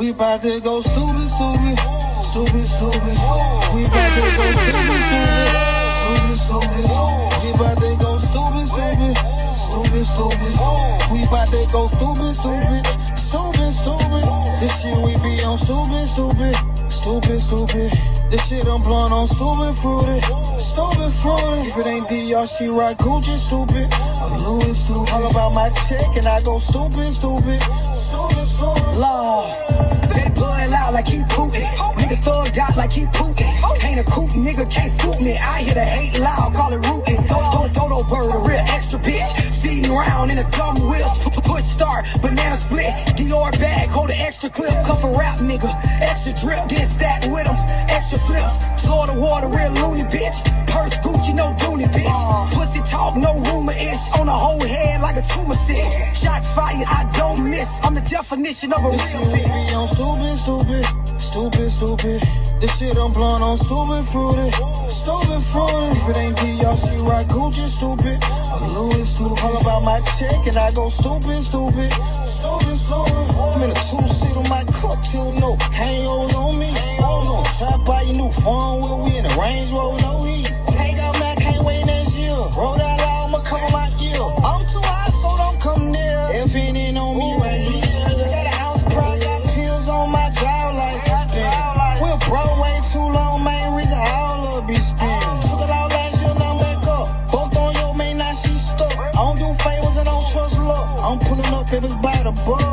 We about to go stupid, stupid, stupid, stupid. We about to go stupid, stupid, stupid, stupid. We about to go stupid, stupid, stupid, stupid. We about to go stupid, stupid, stupid, stupid. This shit we be on stupid, stupid, stupid, stupid. This shit I'm blowing on stupid, fruity, stupid, fruity. If it ain't DR, she right Gucci, stupid. I'm Louis, stupid. All about my check and I go stupid, stupid, stupid, stupid. Lord, they blowing loud like he Putin. Nigga throw it out like he Putin. Ain't a coot, nigga can't scoop me. I hear the hate loud, call it rootin'. Dodo bird, a real extra bitch. Speeding around in a dumb wheel. Push start, banana split. Dior bag, hold an extra clip. Cuff a rap nigga, extra drip. Then stack with him, extra flips. Floor the water, real loony bitch. Purse Gucci, no Dooney bitch. Pussy talk, no rumor-ish. On the whole head like a tumor sick. Shots fired, I don't miss. I'm the definition of a This real shit we bitch. be on stupid, stupid, stupid, stupid. This shit I'm blowing on stupid, fruity, stupid, fruity. If it ain't DR, she right Gucci, stupid. I'm Louis, stupid. All about my check and I go stupid, stupid, stupid, stupid. I'm in a two-seat on my cup till no hangovers on me. We gon' try to buy your new phone with we in the Range Rover, no heat. Take out man, can't wait next year. Roll that out, I'ma cover my ear. I'm too high, so don't come near. If it ain't on me right here, got an ounce pride, got pills on my drive like spin. We're broke way too long, main reason all of be spin. Took it out last year, now I'm back up. Both on your main, now she stuck. I don't do favors and don't trust luck. I'm pulling up if it's by the bus.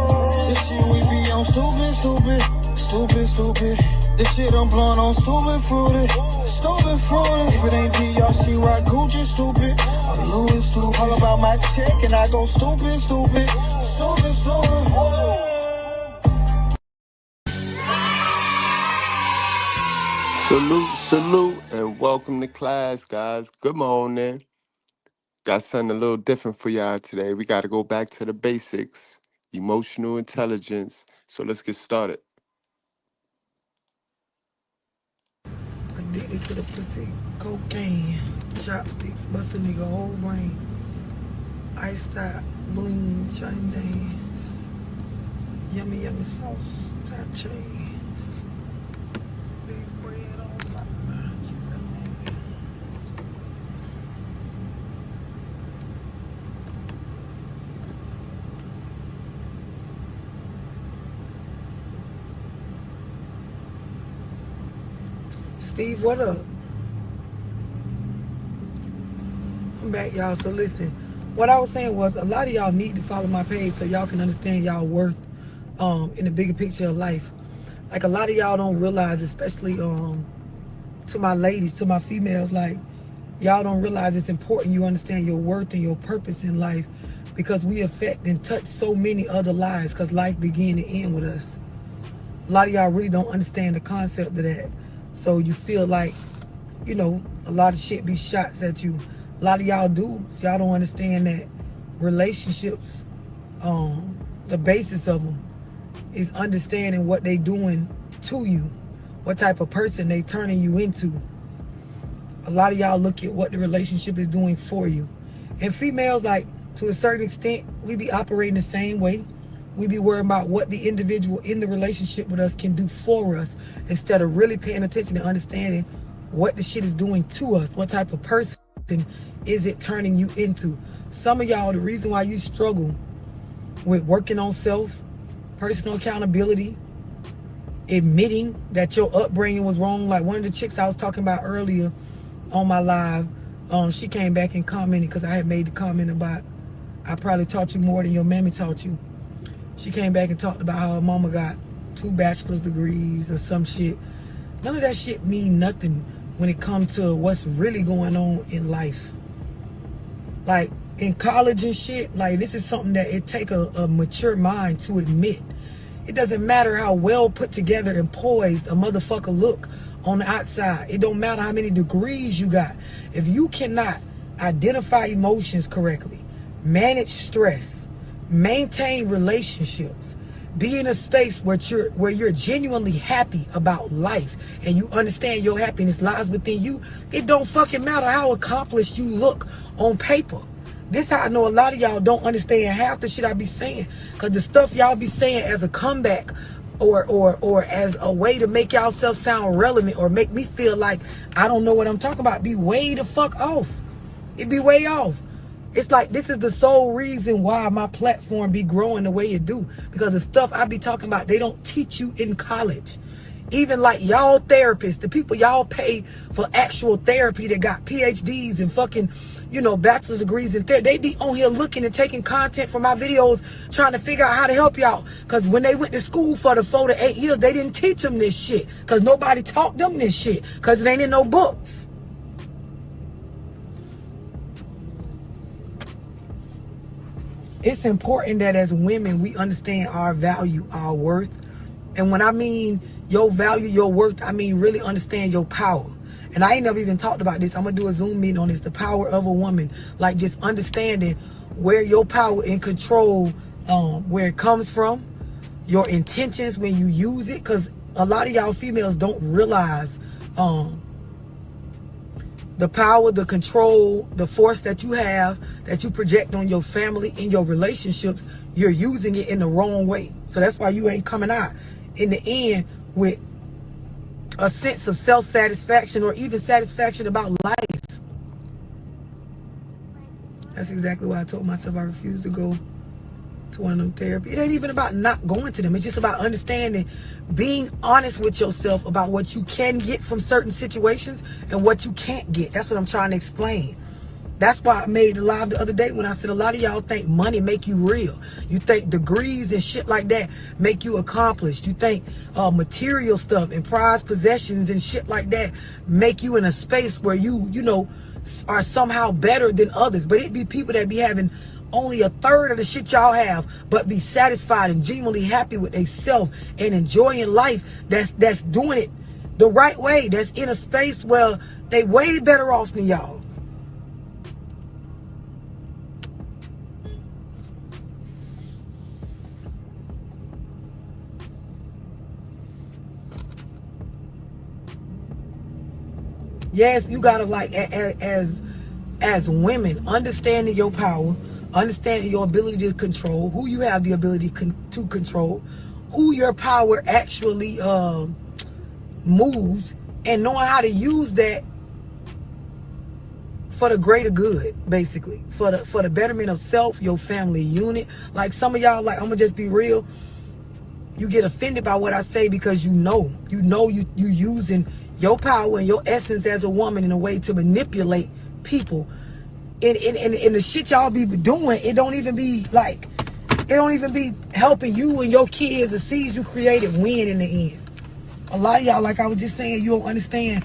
This shit we be on stupid, stupid, stupid, stupid. This shit I'm blowing on stupid, fruity, stupid, fruity. If it ain't DR, she right Gucci, stupid. I'm Louis, stupid. All about my check and I go stupid, stupid, stupid, stupid. Salute, salute, and welcome to class, guys. Good morning. Got something a little different for y'all today. We got to go back to the basics, emotional intelligence. So let's get started. Addicted to the pussy, cocaine, chopsticks, bust a nigga whole brain. Iced out, bling, shining day. Yummy, yummy sauce, tie chain. Big bread on my mind. Steve, what up? I'm back, y'all. So listen, what I was saying was a lot of y'all need to follow my page so y'all can understand y'all worth in the bigger picture of life. Like a lot of y'all don't realize, especially to my ladies, to my females, like y'all don't realize it's important you understand your worth and your purpose in life, because we affect and touch so many other lives, because life begin and end with us. A lot of y'all really don't understand the concept of that. So you feel like, you know, a lot of shit be shots at you. A lot of y'all do. So y'all don't understand that relationships, the basis of them is understanding what they doing to you, what type of person they turning you into. A lot of y'all look at what the relationship is doing for you. And females, like, to a certain extent, we be operating the same way. We be worrying about what the individual in the relationship with us can do for us, instead of really paying attention and understanding what the shit is doing to us. What type of person is it turning you into? Some of y'all, the reason why you struggle with working on self, personal accountability, admitting that your upbringing was wrong. Like one of the chicks I was talking about earlier on my live, she came back and commented, because I had made the comment about, I probably taught you more than your mammy taught you. She came back and talked about how her mama got 2 bachelor's degrees or some shit. None of that shit mean nothing when it comes to what's really going on in life. Like in college and shit, like this is something that it take a mature mind to admit. It doesn't matter how well put together and poised a motherfucker look on the outside. It don't matter how many degrees you got. If you cannot identify emotions correctly, manage stress, maintain relationships, be in a space where you're genuinely happy about life, and you understand your happiness lies within you, it don't fucking matter how accomplished you look on paper. This how I know a lot of y'all don't understand half the shit I be saying, because the stuff y'all be saying as a comeback or as a way to make y'all self sound relevant or make me feel like I don't know what I'm talking about, be way the fuck off. It be way off. It's like this is the sole reason why my platform be growing the way it do, because the stuff I be talking about, they don't teach you in college. Even like y'all therapists, the people y'all pay for actual therapy that got PhDs and fucking, you know, bachelor's degrees in therapy, they be on here looking and taking content from my videos trying to figure out how to help y'all. Because when they went to school for the 4 to 8 years, they didn't teach them this shit. Because nobody taught them this shit. Because it ain't in no books. It's important that as women, we understand our value, our worth. And when I mean your value, your worth, I mean really understand your power. And I ain't never even talked about this. I'm going to do a Zoom meeting on this, the power of a woman. Like just understanding where your power and control, where it comes from, your intentions when you use it. Because a lot of y'all females don't realize the power, the control, the force that you have, that you project on your family, in your relationships. You're using it in the wrong way. So that's why you ain't coming out in the end with a sense of self-satisfaction or even satisfaction about life. That's exactly why I told myself I refuse to go to one of them therapy. It ain't even about not going to them. It's just about understanding, being honest with yourself about what you can get from certain situations and what you can't get. That's what I'm trying to explain. That's why I made a live the other day when I said a lot of y'all think money make you real. You think degrees and shit like that make you accomplished. You think material stuff and prized possessions and shit like that make you in a space where you know, are somehow better than others. But it be people that be having only a third of the shit y'all have, but be satisfied and genuinely happy with themselves and enjoying life, that's doing it the right way, that's in a space where they way better off than y'all. Yes, you gotta, like, as women, understanding your power, understanding your ability to control, who you have the ability to control, who your power actually moves, and knowing how to use that for the greater good, basically, for the betterment of self, your family unit. Like some of y'all, like, I'm gonna just be real, you get offended by what I say because you using your power and your essence as a woman in a way to manipulate people. In the shit y'all be doing, it don't even be helping you and your kids, the seeds you created, win in the end. A lot of y'all, like I was just saying, you don't understand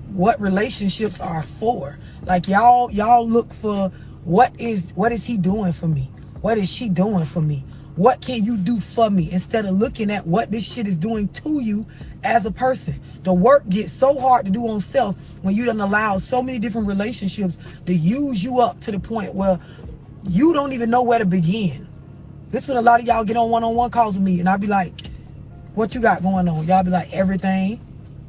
what relationships are for. Like y'all look for what is he doing for me? What is she doing for me? What can you do for me? Instead of looking at what this shit is doing to you as a person. The work gets so hard to do on self when you done allow so many different relationships to use you up to the point where you don't even know where to begin. This is when a lot of y'all get on one-on-one calls with me and I'll be like, what you got going on? Y'all be like, everything.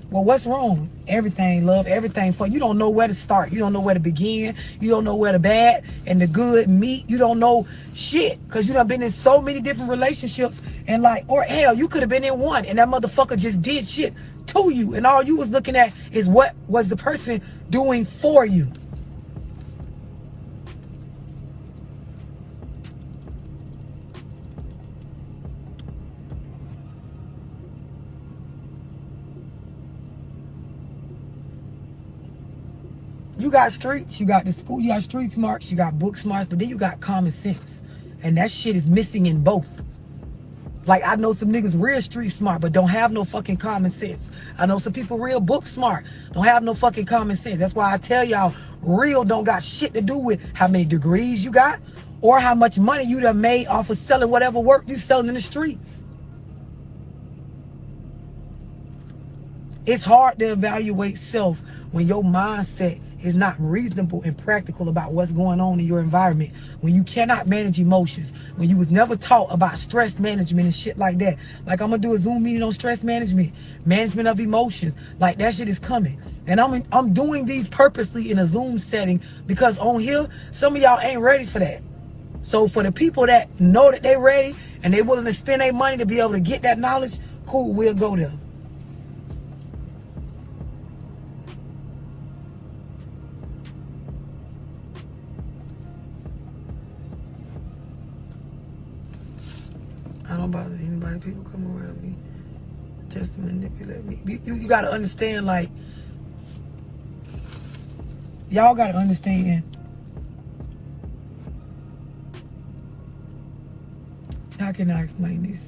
Well, what's wrong? Everything, love, everything. For you don't know where to start. You don't know where to begin. You don't know where the bad and the good meet. You don't know shit because you done been in so many different relationships, and like, or hell, you could have been in one and that motherfucker just did shit to you, and all you was looking at is what was the person doing for you. You got streets, you got the school, you got street smarts, you got book smarts, but then you got common sense. And that shit is missing in both. Like, I know some niggas real street smart, but don't have no fucking common sense. I know some people real book smart, don't have no fucking common sense. That's why I tell y'all, real don't got shit to do with how many degrees you got or how much money you done made off of selling whatever work you selling in the streets. It's hard to evaluate self when your mindset is not reasonable and practical about what's going on in your environment, when you cannot manage emotions, when you was never taught about stress management and shit like that. Like, I'm gonna do a Zoom meeting on stress management of emotions. Like, that shit is coming. And I'm doing these purposely in a Zoom setting because on here, some of y'all ain't ready for that. So for the people that know that they ready and they willing to spend their money to be able to get that knowledge, Cool, we'll go there. I don't bother anybody. People come around me just to manipulate me. You got to understand, like, y'all got to understand. How can I explain this?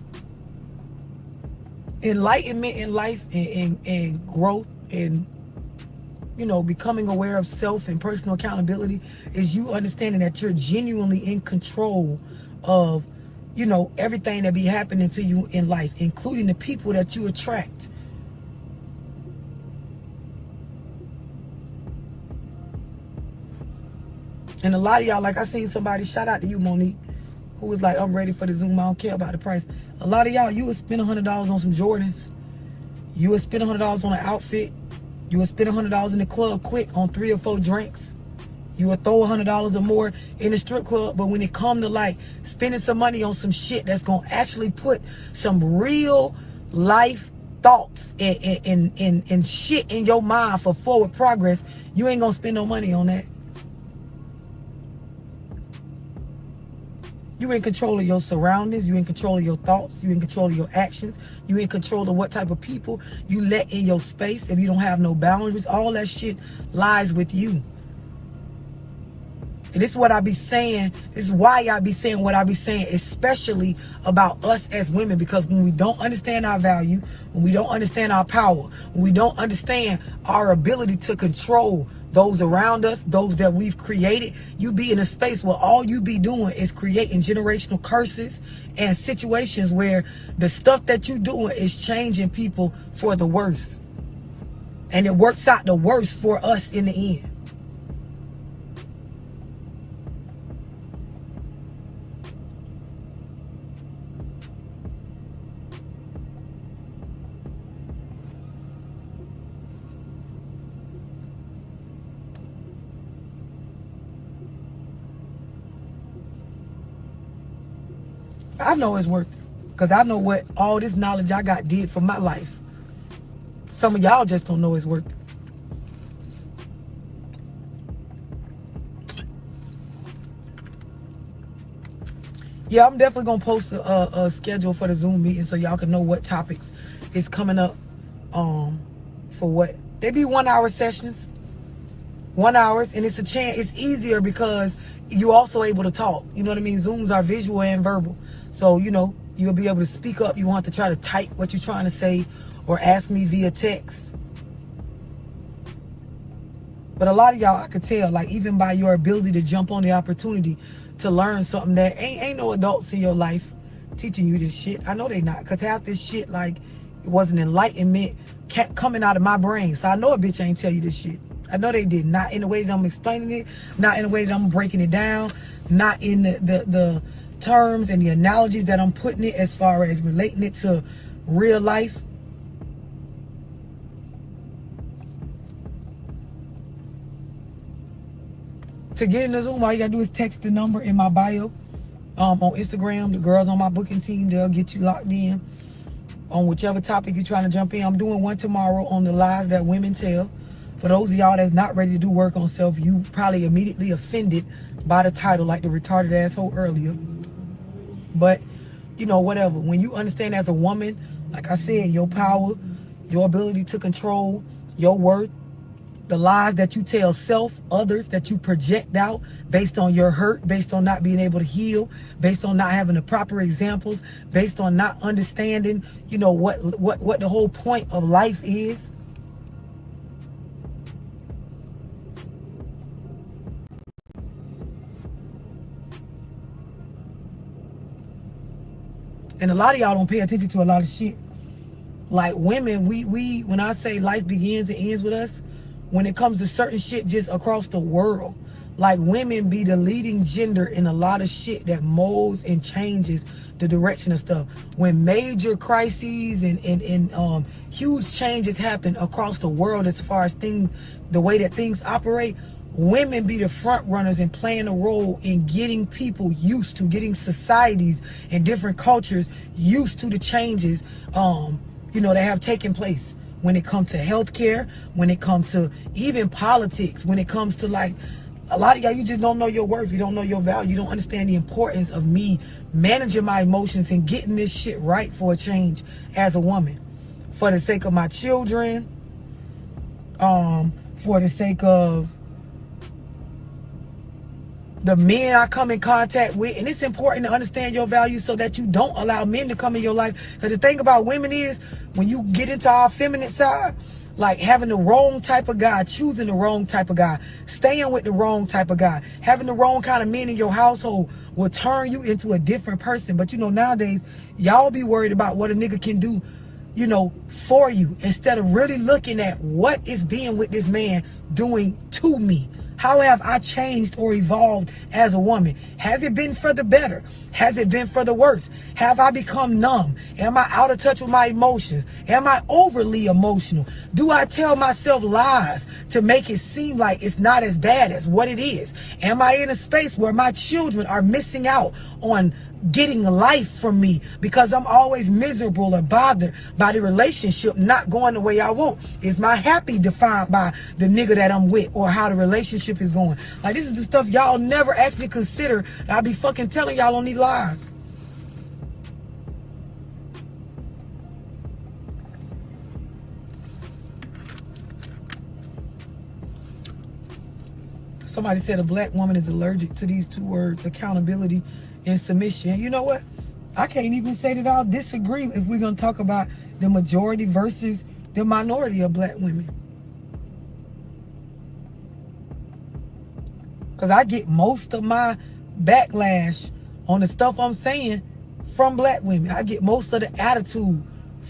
Enlightenment in life and growth and, you know, becoming aware of self and personal accountability is you understanding that you're genuinely in control of, you know, everything that be happening to you in life, including the people that you attract. And a lot of y'all, like I seen somebody, shout out to you, Monique, who was like, I'm ready for the Zoom, I don't care about the price. A lot of y'all, you would spend $100 on some Jordans. You would spend $100 on an outfit. You would spend $100 in the club quick on 3 or 4 drinks. You would throw $100 or more in the strip club, but when it come to like spending some money on some shit that's gonna actually put some real life thoughts and shit in your mind for forward progress, you ain't gonna spend no money on that. You in control of your surroundings. You in control of your thoughts. You in control of your actions. You in control of what type of people you let in your space. If you don't have no boundaries, all that shit lies with you. And this is what I be saying. This is why I be saying what I be saying, especially about us as women. Because when we don't understand our value, when we don't understand our power, when we don't understand our ability to control those around us, those that we've created, you be in a space where all you be doing is creating generational curses and situations where the stuff that you doing is changing people for the worse. And it works out the worst for us in the end. I know it's worth it because I know what all this knowledge I got did for my life. Some of y'all just don't know it's worth it. Yeah, I'm definitely going to post a schedule for the Zoom meeting so y'all can know what topics is coming up for what. They be 1 hour sessions. 1 hour, and it's a chance. It's easier because you're also able to talk. You know what I mean? Zooms are visual and verbal. So, you know, you'll be able to speak up. You want to try to type what you're trying to say or ask me via text. But a lot of y'all, I could tell, like, even by your ability to jump on the opportunity to learn something that ain't no adults in your life teaching you this shit. I know they not, because half this shit, like, it was an enlightenment coming out of my brain. So I know a bitch ain't tell you this shit. I know they did. Not in the way that I'm explaining it, not in the way that I'm breaking it down, not in the terms and the analogies that I'm putting it as far as relating it to real life. To get in the Zoom, all you gotta do is text the number in my bio on Instagram. The girls on my booking team, they'll get you locked in on whichever topic you're trying to jump in. I'm doing one tomorrow on the lies that women tell. For those of y'all that's not ready to do work on self, you probably immediately offended by the title like the retarded asshole earlier. But, you know, whatever. When you understand as a woman, like I said, your power, your ability to control your worth, the lies that you tell self, others, that you project out based on your hurt, based on not being able to heal, based on not having the proper examples, based on not understanding, you know, what the whole point of life is. And a lot of y'all don't pay attention to a lot of shit. Like women, we when I say life begins and ends with us, when it comes to certain shit just across the world, like women be the leading gender in a lot of shit that molds and changes the direction of stuff. When major crises and huge changes happen across the world as far as the way that things operate, women be the front runners and playing a role in getting people used to, getting societies and different cultures used to the changes, that have taken place when it comes to healthcare, when it comes to even politics, when it comes to like, a lot of y'all, you just don't know your worth. You don't know your value. You don't understand the importance of me managing my emotions and getting this shit right for a change as a woman. For the sake of my children, for the sake of the men I come in contact with. And it's important to understand your value so that you don't allow men to come in your life. Because the thing about women is, when you get into our feminine side, like having the wrong type of guy, choosing the wrong type of guy, staying with the wrong type of guy, having the wrong kind of men in your household will turn you into a different person. But nowadays, y'all be worried about what a nigga can do, for you, instead of really looking at what is being with this man doing to me. How have I changed or evolved as a woman? Has it been for the better? Has it been for the worse? Have I become numb? Am I out of touch with my emotions? Am I overly emotional? Do I tell myself lies to make it seem like it's not as bad as what it is? Am I in a space where my children are missing out on getting life from me because I'm always miserable or bothered by the relationship not going the way I want? Is my happy defined by the nigga that I'm with or how the relationship is going? Like, this is the stuff y'all never actually consider. I be fucking telling y'all on these lies. Somebody said a black woman is allergic to these two words, accountability and submission. And you know what? I can't even say that I'll disagree if we're going to talk about the majority versus the minority of black women. Because I get most of my backlash on the stuff I'm saying from black women. I get most of the attitude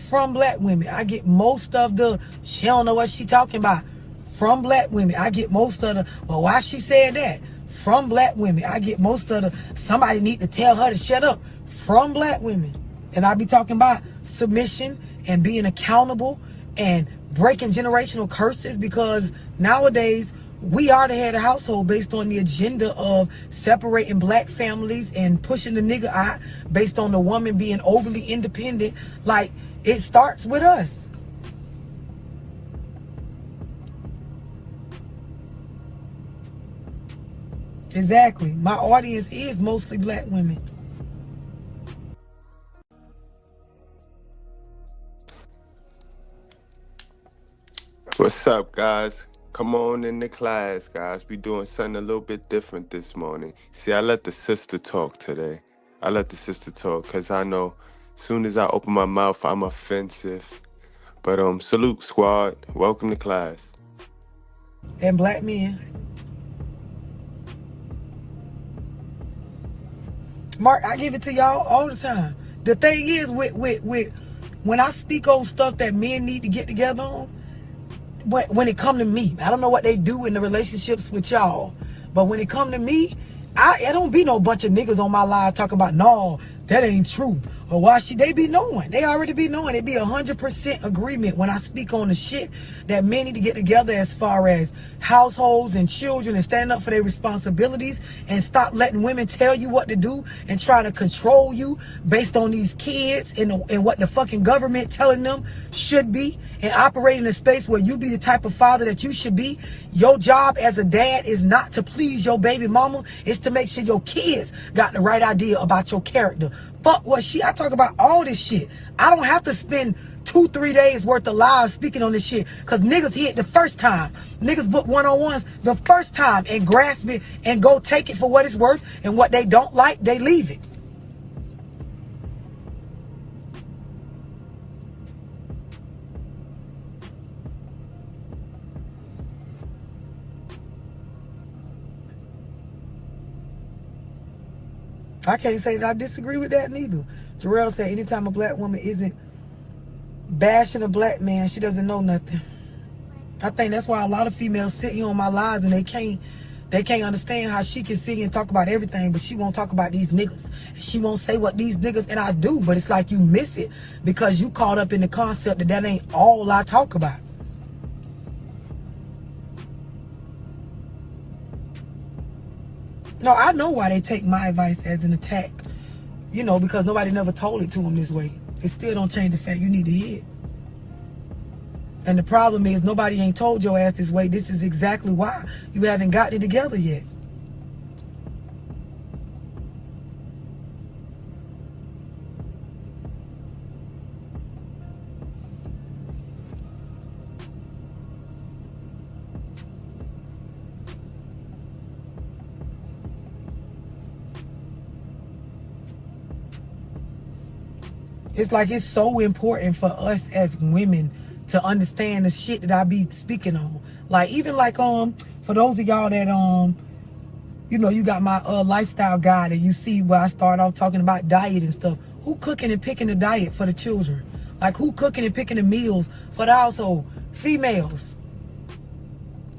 from black women. I get most of the, she don't know what she talking about, from black women. I get most of the, well, why she said that, from black women. I get most of the, somebody need to tell her to shut up, from black women. And I be talking about submission and being accountable and breaking generational curses, because nowadays we are the head of household based on the agenda of separating black families and pushing the nigga out based on the woman being overly independent. Like, it starts with us. Exactly. My audience is mostly black women. What's up, guys? Come on in the class, guys. We doing something a little bit different this morning. See, I let the sister talk today. I let the sister talk because I know as soon as I open my mouth, I'm offensive. But salute, squad. Welcome to class. And black men. Mark, I give it to y'all all the time. The thing is, with when I speak on stuff that men need to get together on, when it come to me, I don't know what they do in the relationships with y'all, but when it come to me, I don't be no bunch of niggas on my live talking about, no, that ain't true, or why should they be knowing? They already be knowing. It be 100% agreement when I speak on the shit that men need to get together as far as households and children and stand up for their responsibilities and stop letting women tell you what to do and trying to control you based on these kids and what the fucking government telling them should be, and operate in a space where you be the type of father that you should be. Your job as a dad is not to please your baby mama. It's to make sure your kids got the right idea about your character. Fuck what I talk about all this shit. I don't have to spend 2-3 days worth of lives speaking on this shit, because niggas hit the first time. Niggas book one-on-ones the first time and grasp it and go take it for what it's worth, and what they don't like, they leave it. I can't say that I disagree with that neither. Jarrell said anytime a black woman isn't bashing a black man, she doesn't know nothing. I think that's why a lot of females sit here on my lives and they can't understand how she can sit here and talk about everything, but she won't talk about these niggas. She won't say what these niggas, and I do, but it's like you miss it because you caught up in the concept that ain't all I talk about. No, I know why they take my advice as an attack. You know, because nobody never told it to them this way. It still don't change the fact you need to hear it. And the problem is nobody ain't told your ass this way. This is exactly why you haven't gotten it together yet. It's like it's so important for us as women to understand the shit that I be speaking on. Like even like for those of y'all that you know, you got my lifestyle guide and you see where I start off talking about diet and stuff. Who cooking and picking the diet for the children? Like who cooking and picking the meals for the household? Females.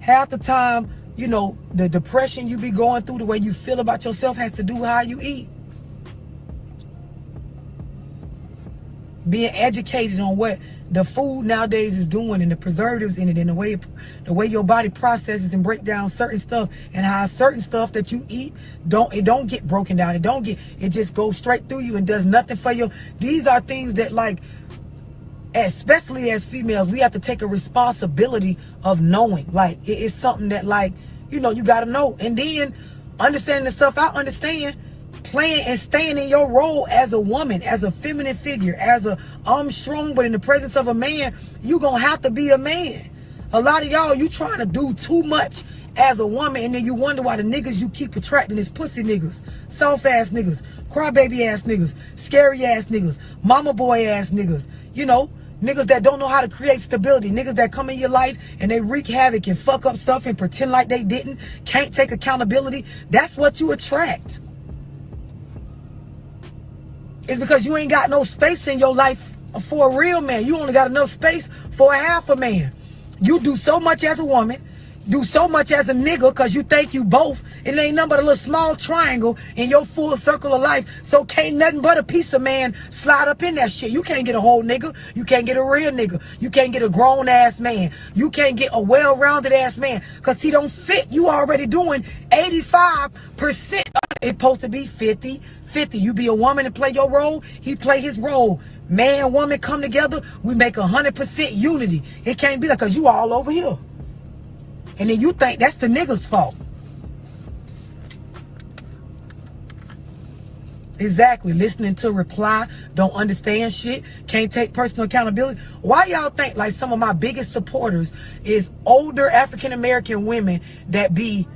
Half the time, you know, the depression you be going through, the way you feel about yourself has to do with how you eat. Being educated on what the food nowadays is doing and the preservatives in it and the way your body processes and break down certain stuff and how certain stuff that you eat don't get broken down. It just goes straight through you and does nothing for you. These are things that, like, especially as females, we have to take a responsibility of knowing. Like it's something that, like, you know, you got to know. And then understanding the stuff I understand, playing and staying in your role as a woman, as a feminine figure, as a I'm strong, but in the presence of a man, you gonna have to be a man. A lot of y'all, you trying to do too much as a woman, and then you wonder why the niggas you keep attracting is pussy niggas, soft ass niggas, crybaby ass niggas, scary ass niggas, mama boy ass niggas, you know, niggas that don't know how to create stability, niggas that come in your life and they wreak havoc and fuck up stuff and pretend like they didn't, can't take accountability. That's what you attract. It's because you ain't got no space in your life for a real man. You only got enough space for a half a man. You do so much as a woman, do so much as a nigga because you think you both, and it ain't nothing but a little small triangle in your full circle of life. So can't nothing but a piece of man slide up in that shit. You can't get a whole nigga. You can't get a real nigga. You can't get a grown ass man. You can't get a well-rounded ass man because he don't fit. You already doing 85%. It's supposed to be 50-50. You be a woman and play your role, he play his role. Man, woman come together, we make 100% unity. It can't be like, because you all over here. And then you think that's the nigga's fault. Exactly. Listening to reply, don't understand shit, can't take personal accountability. Why y'all think like some of my biggest supporters is older African American women that be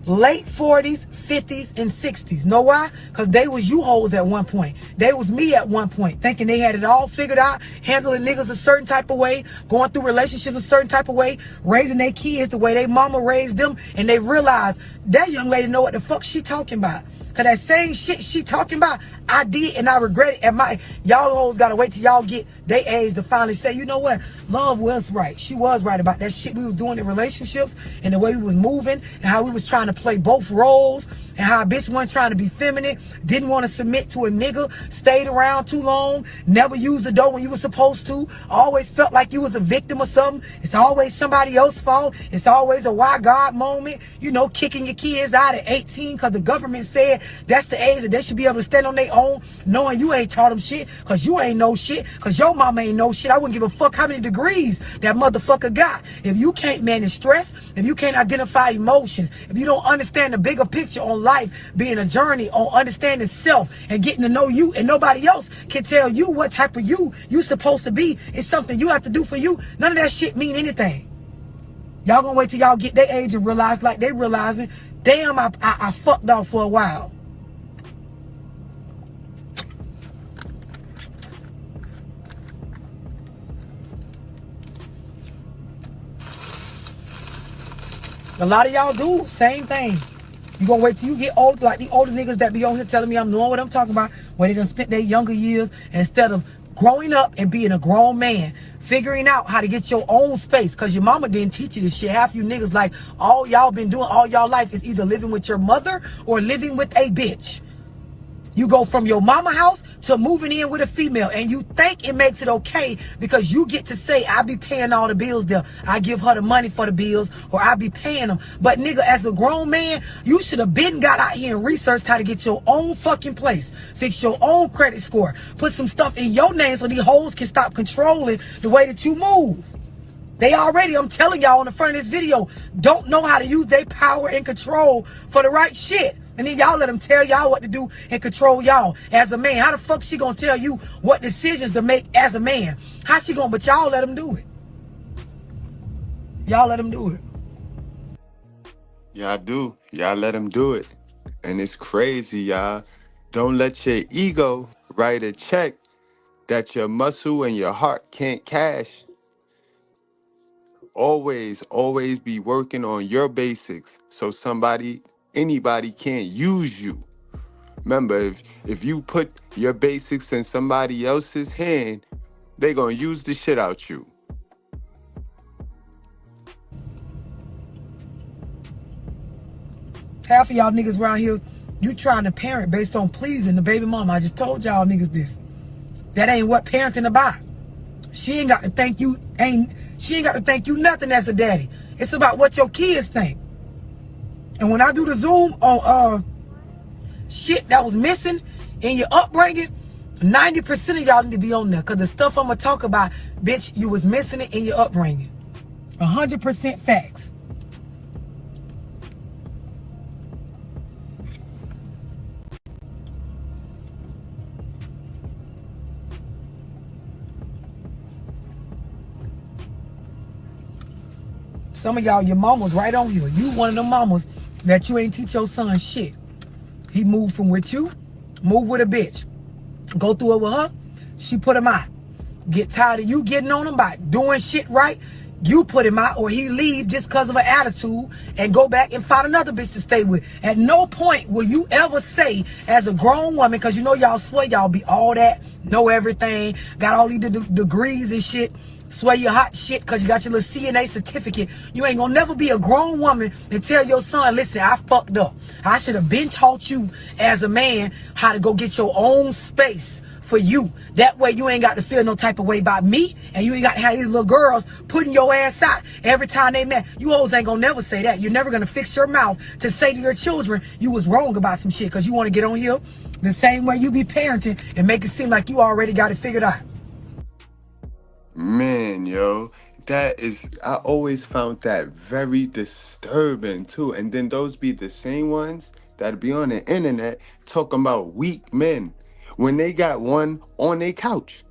late 40s, 50s, and 60s. Know why? Because they was you hoes at one point. They was me at one point, thinking they had it all figured out, handling niggas a certain type of way, going through relationships a certain type of way, raising their kids the way they mama raised them, and they realized that young lady know what the fuck she talking about. Cause that same shit she talking about, I did and I regret it. And y'all hoes gotta wait till y'all get their age to finally say, you know what? Love was right. She was right about that shit we was doing in relationships and the way we was moving and how we was trying to play both roles and how a bitch wasn't trying to be feminine, didn't want to submit to a nigga, stayed around too long, never used the door when you were supposed to, always felt like you was a victim of something. It's always somebody else's fault. It's always a why God moment, you know, kicking your kids out at 18 because the government said that's the age that they should be able to stand on their own, knowing you ain't taught them shit, because you ain't know shit, because your mama ain't know shit. I wouldn't give a fuck how many degrees that motherfucker got. If you can't manage stress, if you can't identify emotions, if you don't understand the bigger picture on life being a journey, on understanding self and getting to know you, and nobody else can tell you what type of you supposed to be, it's something you have to do for you. None of that shit mean anything. Y'all gonna wait till y'all get their age and realize like they realizing, damn, I fucked off for a while. A lot of y'all do same thing. You gonna wait till you get old, like the older niggas that be on here telling me I'm knowing what I'm talking about, where they done spent their younger years, and instead of growing up and being a grown man, figuring out how to get your own space, because your mama didn't teach you this shit. Half you niggas, like, all y'all been doing all y'all life is either living with your mother or living with a bitch. You go from your mama house to moving in with a female, and you think it makes it okay because you get to say, I be paying all the bills there. I give her the money for the bills, or I be paying them. But nigga, as a grown man, you should have been got out here and researched how to get your own fucking place, fix your own credit score, put some stuff in your name so these hoes can stop controlling the way that you move. They already, I'm telling y'all on the front of this video, don't know how to use their power and control for the right shit. And then y'all let them tell y'all what to do and control y'all as a man. How the fuck she gonna tell you what decisions to make as a man? How she gonna, but y'all let them do it. Y'all let them do it. Y'all do. Y'all let them do it. And it's crazy, y'all. Don't let your ego write a check that your muscle and your heart can't cash. Always be working on your basics so anybody can't use you. Remember, if you put your basics in somebody else's hand, they gonna use the shit out you. Half of y'all niggas around here, you trying to parent based on pleasing the baby mama. I just told y'all niggas this. That ain't what parenting about. She ain't got to thank you. She ain't got to thank you nothing as a daddy. It's about what your kids think. And when I do the Zoom on shit that was missing in your upbringing, 90% of y'all need to be on there. Because the stuff I'm going to talk about, bitch, you was missing it in your upbringing. 100% facts. Some of y'all, your mama's right on here. You one of them mamas that you ain't teach your son shit. He moved from with you, move with a bitch. Go through it with her, she put him out. Get tired of you getting on him by doing shit right, you put him out, or he leave just because of an attitude and go back and find another bitch to stay with. At no point will you ever say as a grown woman, because you know y'all swear y'all be all that, know everything, got all these degrees and shit, swear you hot shit because you got your little CNA certificate. You ain't gonna never be a grown woman and tell your son, listen, I fucked up. I should have been taught you as a man how to go get your own space for you. That way you ain't got to feel no type of way about me, and you ain't got to have these little girls putting your ass out every time they met. You hoes ain't gonna never say that. You're never gonna fix your mouth to say to your children you was wrong about some shit because you want to get on here the same way you be parenting and make it seem like you already got it figured out. Man, yo, I always found that very disturbing too. And then those be the same ones that be on the internet talking about weak men. When they got one on their couch,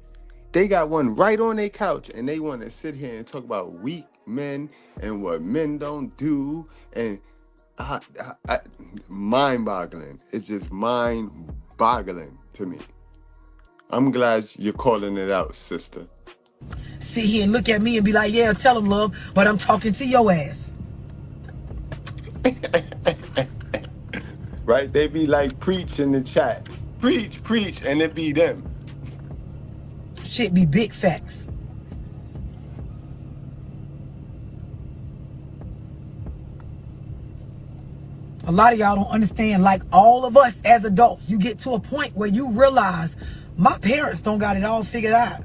they got one right on their couch, and they want to sit here and talk about weak men and what men don't do. And mind-boggling. It's just mind-boggling to me. I'm glad you're calling it out, sister. Sit here and look at me and be like, yeah, tell him, love, but I'm talking to your ass. Right? They be like, preach in the chat. Preach, and it be them. Shit be big facts. A lot of y'all don't understand, like all of us as adults, you get to a point where you realize my parents don't got it all figured out.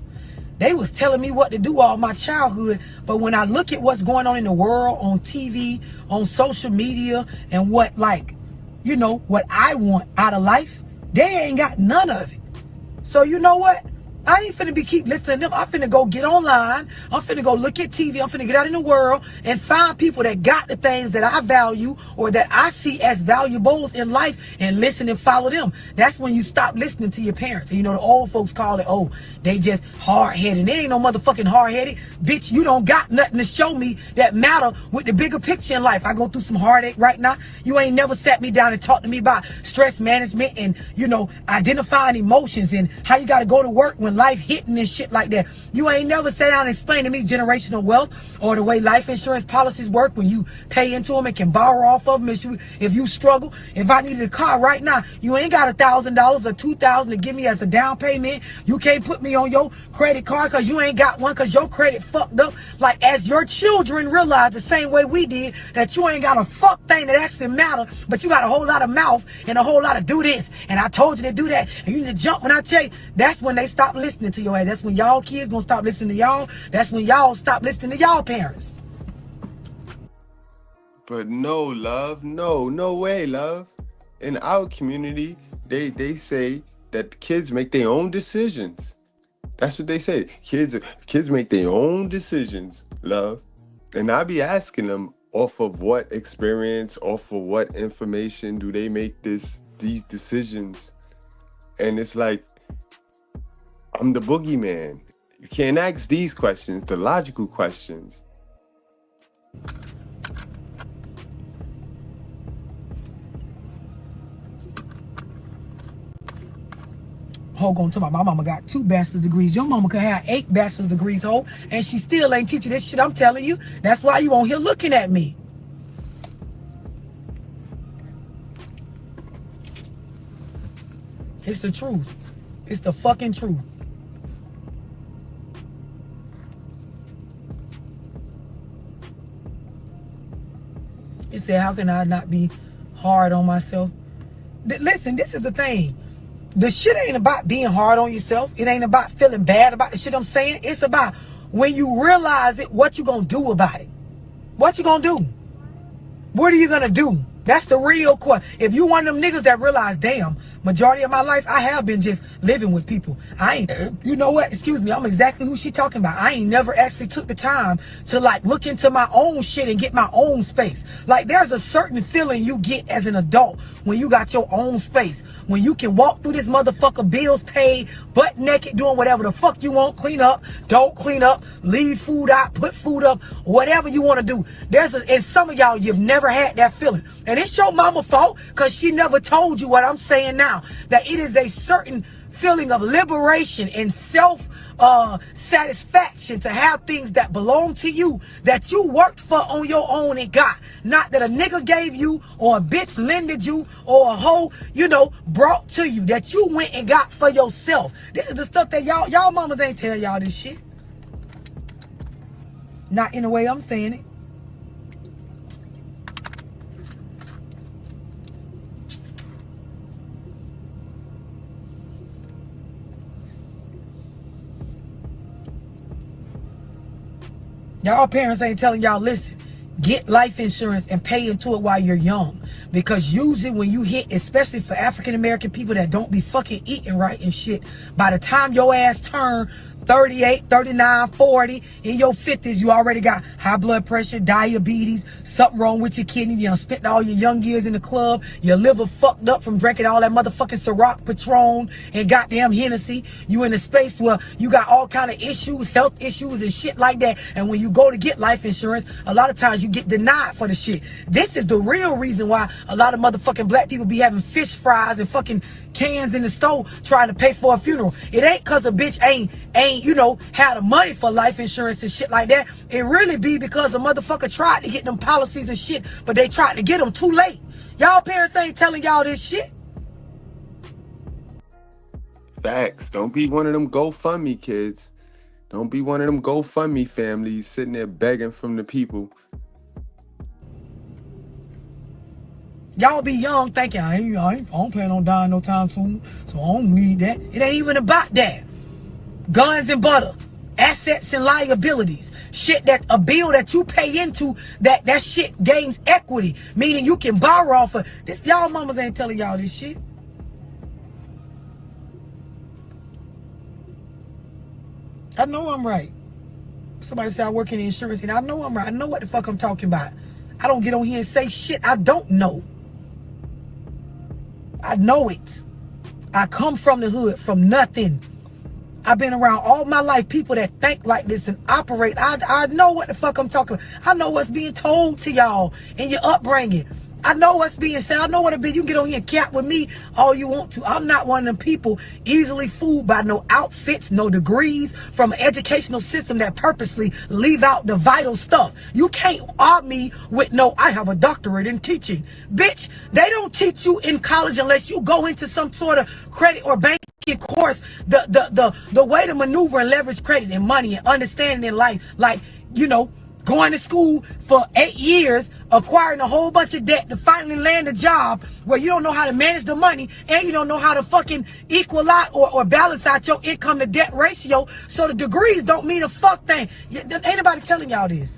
They was telling me what to do all my childhood, but when I look at what's going on in the world, on TV, on social media, and what, like, you know, what I want out of life, they ain't got none of it. So you know what? I ain't finna keep listening to them. I'm finna go get online. I'm finna go look at TV. I'm finna get out in the world and find people that got the things that I value or that I see as valuables in life and listen and follow them. That's when you stop listening to your parents. And you know, the old folks call it, oh, they just hard-headed. They ain't no motherfucking hard-headed. Bitch, you don't got nothing to show me that matter with the bigger picture in life. I go through some heartache right now. You ain't never sat me down and talked to me about stress management and, you know, identifying emotions and how you got to go to work when when life hitting and shit like that. You ain't never sat down and explain to me generational wealth or the way life insurance policies work when you pay into them and can borrow off of them if you struggle. If I needed a car right now, you ain't got $1,000 or $2,000 to give me as a down payment. You can't put me on your credit card because you ain't got one because your credit fucked up. Like, as your children realize the same way we did that you ain't got a fuck thing that actually matter, but you got a whole lot of mouth and a whole lot of do this and I told you to do that and you need to jump when I tell you. That's when they stop listening to your ass. That's when y'all kids gonna stop listening to y'all. That's when y'all stop listening to y'all parents. But no, love, no way, love. In our community, they say that kids make their own decisions. That's what they say. Kids make their own decisions, love. And I be asking them, off of what experience, off of what information do they make these decisions? And it's like, I'm the boogeyman. You can't ask these questions, the logical questions. Ho gonna tell my mama got 2 bachelor's degrees. Your mama could have 8 bachelor's degrees, ho, and she still ain't teaching this shit I'm telling you. That's why you on here looking at me. It's the truth. It's the fucking truth. You say, how can I not be hard on myself? Listen, this is the thing. The shit ain't about being hard on yourself. It ain't about feeling bad about the shit I'm saying. It's about when you realize it, what you gonna do about it. What you gonna do? What are you gonna do? That's the real question. If you one of them niggas that realize, damn, majority of my life, I have been just living with people. I ain't, you know what? Excuse me. I'm exactly who she talking about. I ain't never actually took the time to like look into my own shit and get my own space. Like, there's a certain feeling you get as an adult when you got your own space. When you can walk through this motherfucker, bills paid, butt naked, doing whatever the fuck you want, clean up, don't clean up, leave food out, put food up, whatever you want to do. And some of y'all, you've never had that feeling. And it's your mama's fault because she never told you what I'm saying now. That it is a certain feeling of liberation and self satisfaction to have things that belong to you that you worked for on your own and got. Not that a nigga gave you or a bitch lended you or a hoe, brought to you, that you went and got for yourself. This is the stuff that y'all mamas ain't tell y'all this shit. Not in the way I'm saying it. Y'all parents ain't telling y'all, listen, get life insurance and pay into it while you're young. Because usually when you hit, especially for African American people that don't be fucking eating right and shit, by the time your ass turn 38, 39, 40, in your 50s, you already got high blood pressure, diabetes, something wrong with your kidney, you done spent all your young years in the club, your liver fucked up from drinking all that motherfucking Ciroc, Patron, and goddamn Hennessy. You in a space where you got all kind of issues, health issues and shit like that. And when you go to get life insurance, a lot of times you get denied for the shit. This is the real reason why a lot of motherfucking black people be having fish fries and fucking cans in the store trying to pay for a funeral. It ain't cause a bitch ain't had the money for life insurance and shit like that. It really be because a motherfucker tried to get them policies and shit, but they tried to get them too late. Y'all parents ain't telling y'all this shit. Facts. Don't be one of them GoFundMe kids. Don't be one of them GoFundMe families sitting there begging from the people. Y'all be young thinking, I don't plan on dying no time soon, so I don't need that. It ain't even about that. Guns and butter, assets and liabilities, shit that a bill that you pay into, that shit gains equity, meaning you can borrow off of this. Y'all mamas ain't telling y'all this shit. I know I'm right. Somebody said I work in the insurance, and I know I'm right. I know what the fuck I'm talking about. I don't get on here and say shit I don't know. I know it. I come from the hood, from nothing. I've been around all my life people that think like this and operate. I know what the fuck I'm talking about. I know what's being told to y'all in your upbringing. I know what's being said. I know what it be. You can get on here and cap with me all you want to. I'm not one of them people easily fooled by no outfits, no degrees from an educational system that purposely leave out the vital stuff. You can't arm me with no, I have a doctorate in teaching. Bitch, they don't teach you in college unless you go into some sort of credit or banking course the way to maneuver and leverage credit and money and understanding in life. Like, you know, going to school for 8 years, acquiring a whole bunch of debt to finally land a job where you don't know how to manage the money and you don't know how to fucking equal out or balance out your income to debt ratio. So the degrees don't mean a fuck thing. Ain't nobody telling y'all this.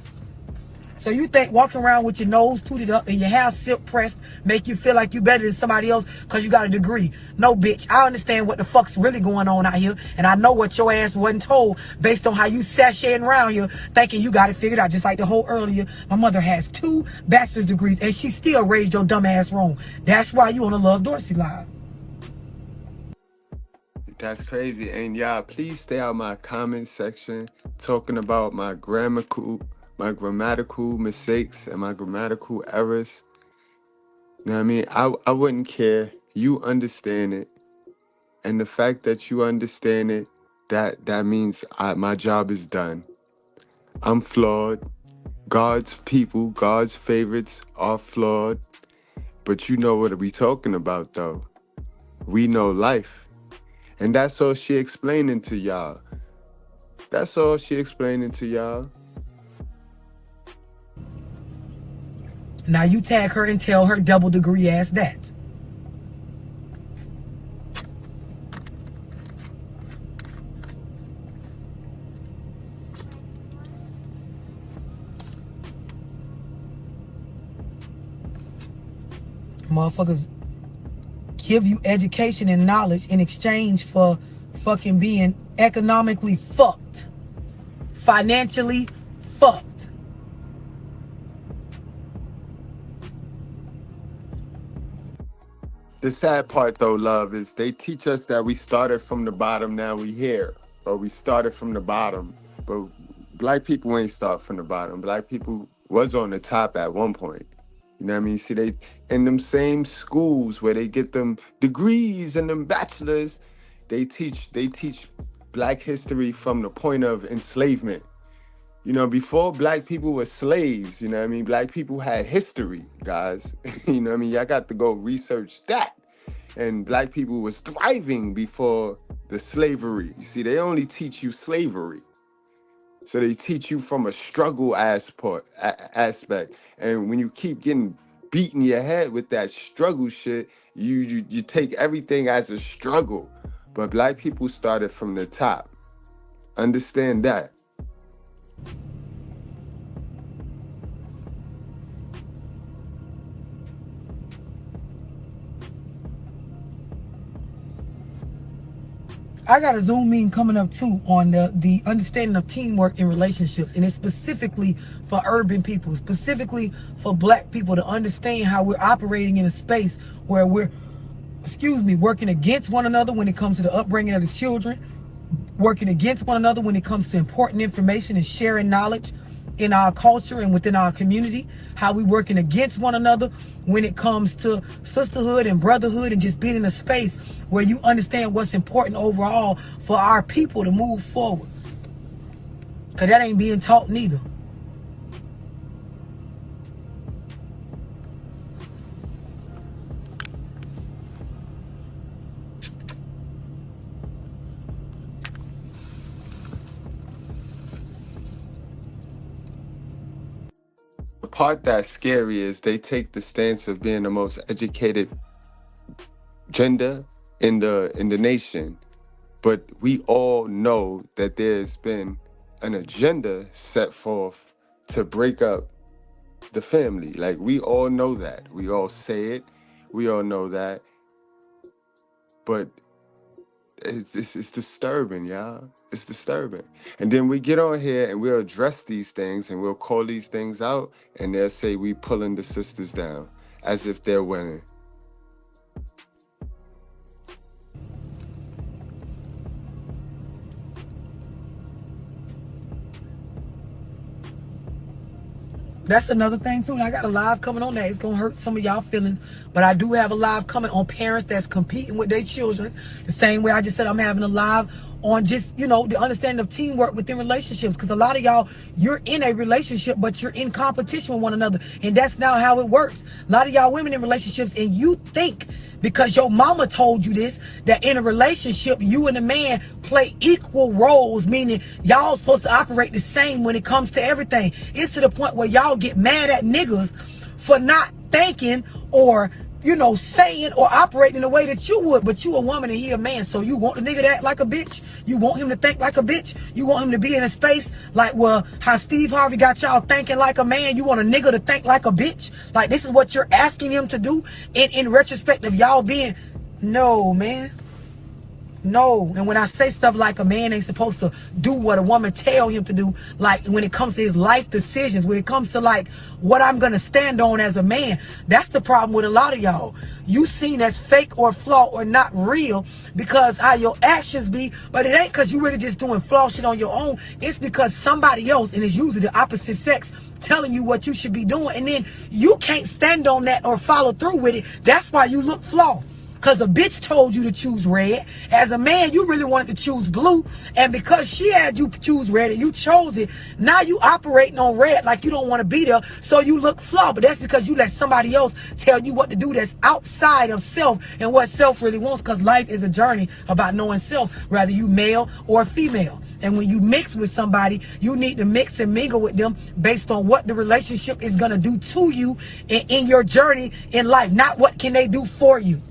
So you think walking around with your nose tooted up and your hair silk pressed make you feel like you better than somebody else because you got a degree? No, bitch. I understand what the fuck's really going on out here, and I know what your ass wasn't told based on how you sashaying around here thinking you got it figured out. Just like the whole earlier, my mother has 2 bachelor's degrees and she still raised your dumb ass wrong. That's why you on the Love Dorsey live. That's crazy. And y'all, please stay out my comment section talking about my grammatical mistakes and my grammatical errors. You know what I mean? I wouldn't care. You understand it. And the fact that you understand it, that means my job is done. I'm flawed. God's people, God's favorites are flawed. But you know what we talking about, though. We know life. And that's all she explaining to y'all. That's all she explaining to y'all. Now you tag her and tell her double degree ass that. Motherfuckers give you education and knowledge in exchange for fucking being economically fucked. Financially fucked. The sad part, though, love, is they teach us that we started from the bottom, now we here. Or we started from the bottom. But black people ain't start from the bottom. Black people was on the top at one point. You know what I mean? See, they in them same schools where they get them degrees and them bachelors, they teach black history from the point of enslavement. You know, before black people were slaves, you know what I mean? Black people had history, guys. You know what I mean? Y'all got to go research that. And black people was thriving before the slavery. See, they only teach you slavery. So they teach you from a struggle aspect. And when you keep getting beaten your head with that struggle shit, you take everything as a struggle. But black people started from the top. Understand that. I got a Zoom meeting coming up too on the understanding of teamwork in relationships, and it's specifically for urban people, specifically for black people to understand how we're operating in a space where we're, working against one another when it comes to the upbringing of the children, working against one another when it comes to important information and sharing knowledge in our culture and within our community, how we working against one another when it comes to sisterhood and brotherhood and just being in a space where you understand what's important overall for our people to move forward. Because that ain't being taught neither. The part that's scary is they take the stance of being the most educated gender in the nation, but we all know that there's been an agenda set forth to break up the family. Like, we all know that. We all say it. We all know that. But it's disturbing, y'all. It's disturbing. And then we get on here and we'll address these things and we'll call these things out, and they'll say we pulling the sisters down as if they're winning. That's another thing too. And I got a live coming on that. It's gonna hurt some of y'all feelings, but I do have a live coming on parents that's competing with their children. The same way I just said I'm having a live on just, the understanding of teamwork within relationships. Because a lot of y'all, you're in a relationship, but you're in competition with one another. And that's not how it works. A lot of y'all women in relationships, and you think because your mama told you this, that in a relationship, you and the man play equal roles, meaning y'all supposed to operate the same when it comes to everything. It's to the point where y'all get mad at niggas for not thinking or saying or operating in the way that you would, but you a woman and he a man, so you want the nigga to act like a bitch? You want him to think like a bitch? You want him to be in a space like, well, how Steve Harvey got y'all thinking like a man? You want a nigga to think like a bitch? Like, this is what you're asking him to do in retrospect of y'all being... No, man. No. And when I say stuff like a man ain't supposed to do what a woman tell him to do, like when it comes to his life decisions, when it comes to like what I'm gonna stand on as a man, that's the problem with a lot of y'all. You seen as fake or flaw or not real because how your actions be, but it ain't because you really just doing flaw shit on your own. It's because somebody else, and it's usually the opposite sex, telling you what you should be doing, and then you can't stand on that or follow through with it. That's why you look flawed. Because a bitch told you to choose red. As a man, you really wanted to choose blue. And because she had you choose red and you chose it, now you operating on red like you don't want to be there. So you look flawed. But that's because you let somebody else tell you what to do that's outside of self and what self really wants. Because life is a journey about knowing self, whether you male or female. And when you mix with somebody, you need to mix and mingle with them based on what the relationship is going to do to you in your journey in life. Not what can they do for you.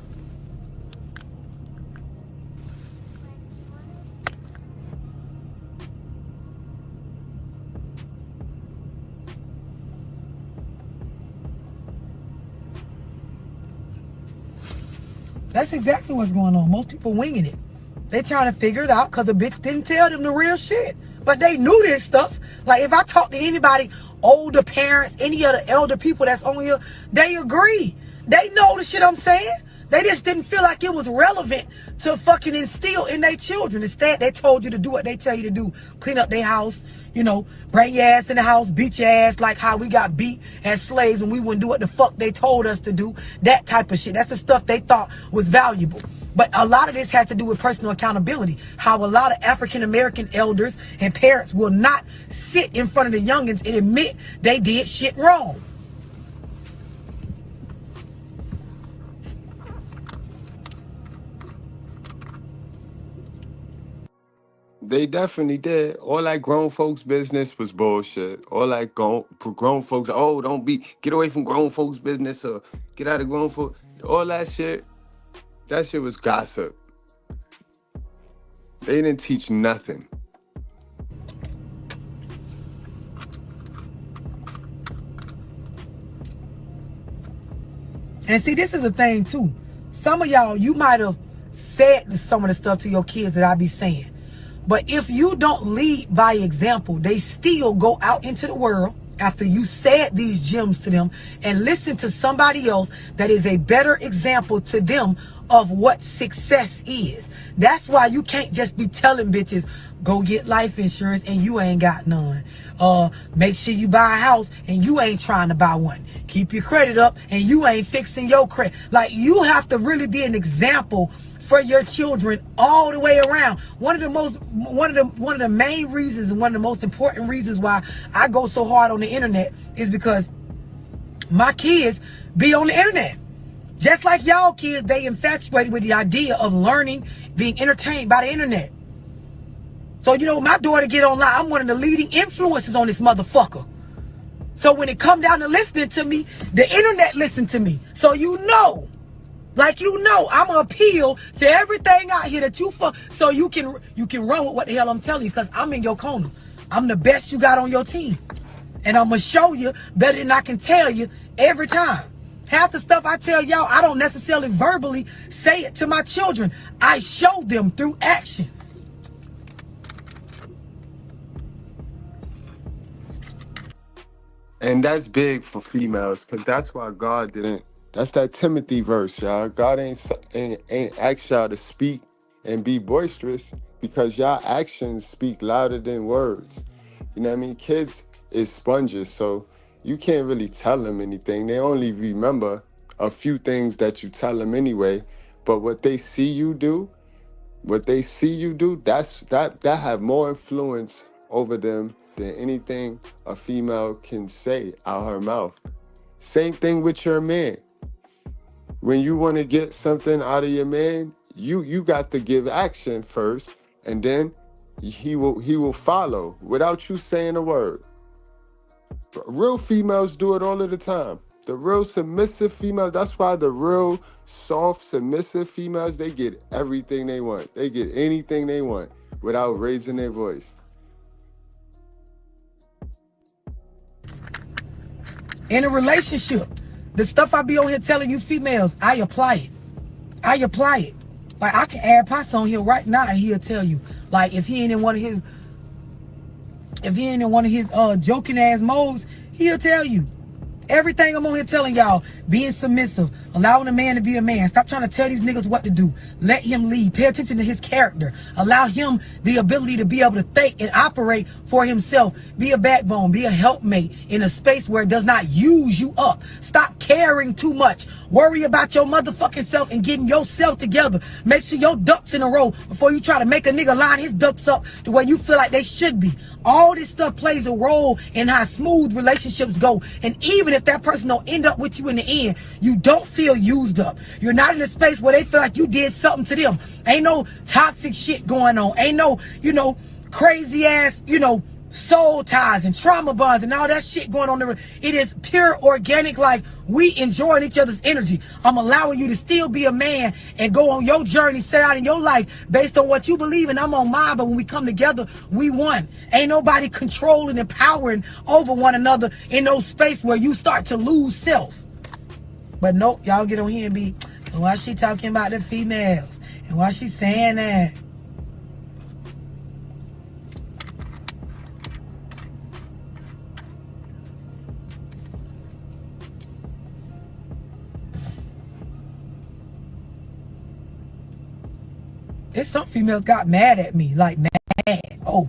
That's exactly what's going on. Most people winging it. They trying to figure it out because a bitch didn't tell them the real shit. But they knew this stuff. Like if I talk to anybody, older parents, any of the elder people that's on here, they agree. They know the shit I'm saying. They just didn't feel like it was relevant to fucking instill in their children. Instead, they told you to do what they tell you to do. Clean up their house, bring your ass in the house, beat your ass like how we got beat as slaves when we wouldn't do what the fuck they told us to do. That type of shit. That's the stuff they thought was valuable. But a lot of this has to do with personal accountability. How a lot of African American elders and parents will not sit in front of the youngins and admit they did shit wrong. They definitely did. All that grown folks business was bullshit. All that grown folks, oh, get away from grown folks business or get out of grown folks. All that shit was gossip. They didn't teach nothing. And see, this is the thing too. Some of y'all, you might have said some of the stuff to your kids that I be saying. But if you don't lead by example, they still go out into the world after you said these gems to them and listen to somebody else that is a better example to them of what success is. That's why you can't just be telling bitches, go get life insurance and you ain't got none. Make sure you buy a house and you ain't trying to buy one. Keep your credit up and you ain't fixing your credit. Like, you have to really be an example for your children all the way around. One of the main reasons and one of the most important reasons why I go so hard on the internet is because my kids be on the internet. Just like y'all kids, they infatuated with the idea of learning, being entertained by the internet. So, my daughter get online. I'm one of the leading influencers on this motherfucker. So when it come down to listening to me, the internet listen to me. So I'm gonna appeal to everything out here that you fuck, so you can run with what the hell I'm telling you, because I'm in your corner. I'm the best you got on your team. And I'm gonna show you better than I can tell you every time. Half the stuff I tell y'all, I don't necessarily verbally say it to my children. I show them through actions. And that's big for females, because that's why God didn't. That's that Timothy verse, y'all. God ain't asked y'all to speak and be boisterous, because y'all actions speak louder than words. You know what I mean? Kids is sponges, so you can't really tell them anything. They only remember a few things that you tell them anyway. But what they see you do, that have more influence over them than anything a female can say out her mouth. Same thing with your man. When you want to get something out of your man, you got to give action first, and then he will follow without you saying a word. Real females do it all of the time. The real submissive females, that's why the real soft submissive females, they get everything they want. They get anything they want without raising their voice. In a relationship, the stuff I be on here telling you females, I apply it. I apply it. Like, I can add Posse on here right now and he'll tell you. Like, if he ain't in one of his joking ass modes, he'll tell you. Everything I'm on here telling y'all, being submissive, allowing a man to be a man. Stop trying to tell these niggas what to do. Let him lead. Pay attention to his character. Allow him the ability to be able to think and operate for himself. Be a backbone. Be a helpmate in a space where it does not use you up. Stop caring too much. Worry about your motherfucking self and getting yourself together. Make sure your ducks in a row before you try to make a nigga line his ducks up the way you feel like they should be. All this stuff plays a role in how smooth relationships go. And even if that person don't end up with you in the end, you don't feel used up. You're not in a space where they feel like you did something to them. Ain't no toxic shit going on. Ain't no, crazy ass, soul ties and trauma bonds and all that shit going on there. It is pure organic, like we enjoying each other's energy. I'm allowing you to still be a man and go on your journey, set out in your life based on what you believe, and I'm on mine. But when we come together, we won. Ain't nobody controlling and powering over one another in no space where you start to lose self. But nope, y'all get on here and be, why she talking about the females and why she saying that? There's some females got mad at me, like mad. Oh,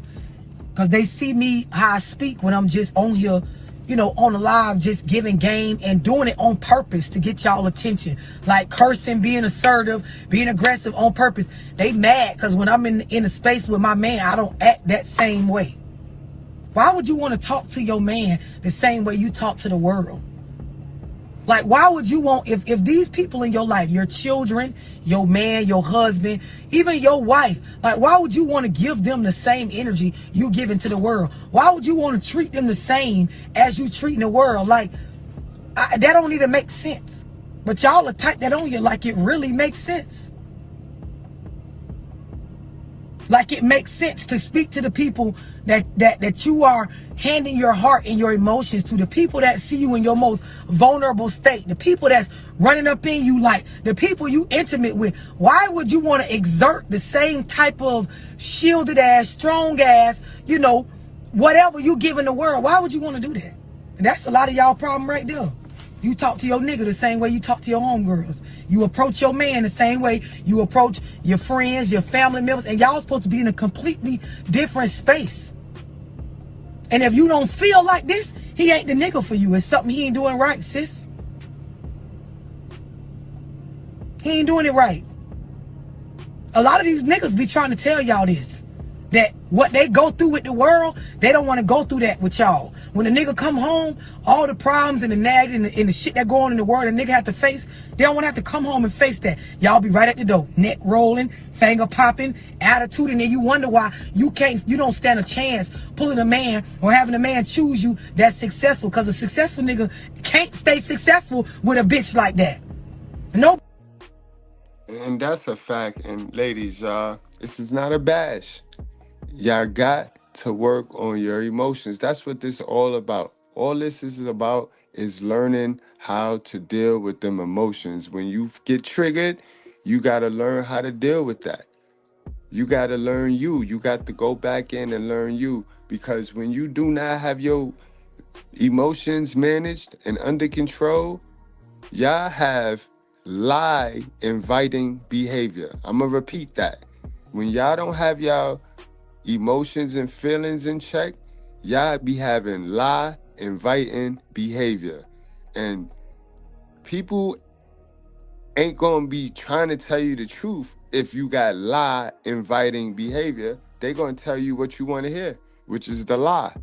because they see me how I speak when I'm just on here, on the live, just giving game and doing it on purpose to get y'all attention. Like cursing, being assertive, being aggressive on purpose. They mad because when I'm in a space with my man, I don't act that same way. Why would you want to talk to your man the same way you talk to the world? Like, why would you want, if these people in your life, your children, your man, your husband, even your wife, like, why would you want to give them the same energy you give into the world? Why would you want to treat them the same as you treat in the world? Like, that don't even make sense. But y'all are type that on you like it really makes sense. Like it makes sense to speak to the people that you are handing your heart and your emotions to, the people that see you in your most vulnerable state, the people that's running up in you, like the people you intimate with. Why would you want to exert the same type of shielded ass, strong ass, whatever you give in the world? Why would you want to do that? And that's a lot of y'all problem right there. You talk to your nigga the same way you talk to your homegirls. You approach your man the same way you approach your friends, your family members, and y'all supposed to be in a completely different space. And if you don't feel like this, he ain't the nigga for you. It's something he ain't doing right, sis. He ain't doing it right. A lot of these niggas be trying to tell y'all this. That what they go through with the world, they don't want to go through that with y'all. When a nigga come home, all the problems and the nagging and the shit that go on in the world a nigga have to face, they don't want to have to come home and face that. Y'all be right at the door, neck rolling, finger popping, attitude, and then you wonder why you don't stand a chance pulling a man or having a man choose you that's successful. Because a successful nigga can't stay successful with a bitch like that. No. And that's a fact. And ladies, y'all, this is not a bash. Y'all got to work on your emotions. That's what this is all about. All this is about is learning how to deal with them emotions. When you get triggered, you got to learn how to deal with that. You got to learn you. You got to go back in and learn you. Because when you do not have your emotions managed and under control, y'all have lie inviting behavior. I'm going to repeat that. When y'all don't have y'all emotions and feelings in check, y'all be having lie inviting behavior. And people ain't gonna be trying to tell you the truth if you got lie inviting behavior. They gonna tell you what you want to hear, which is the lie.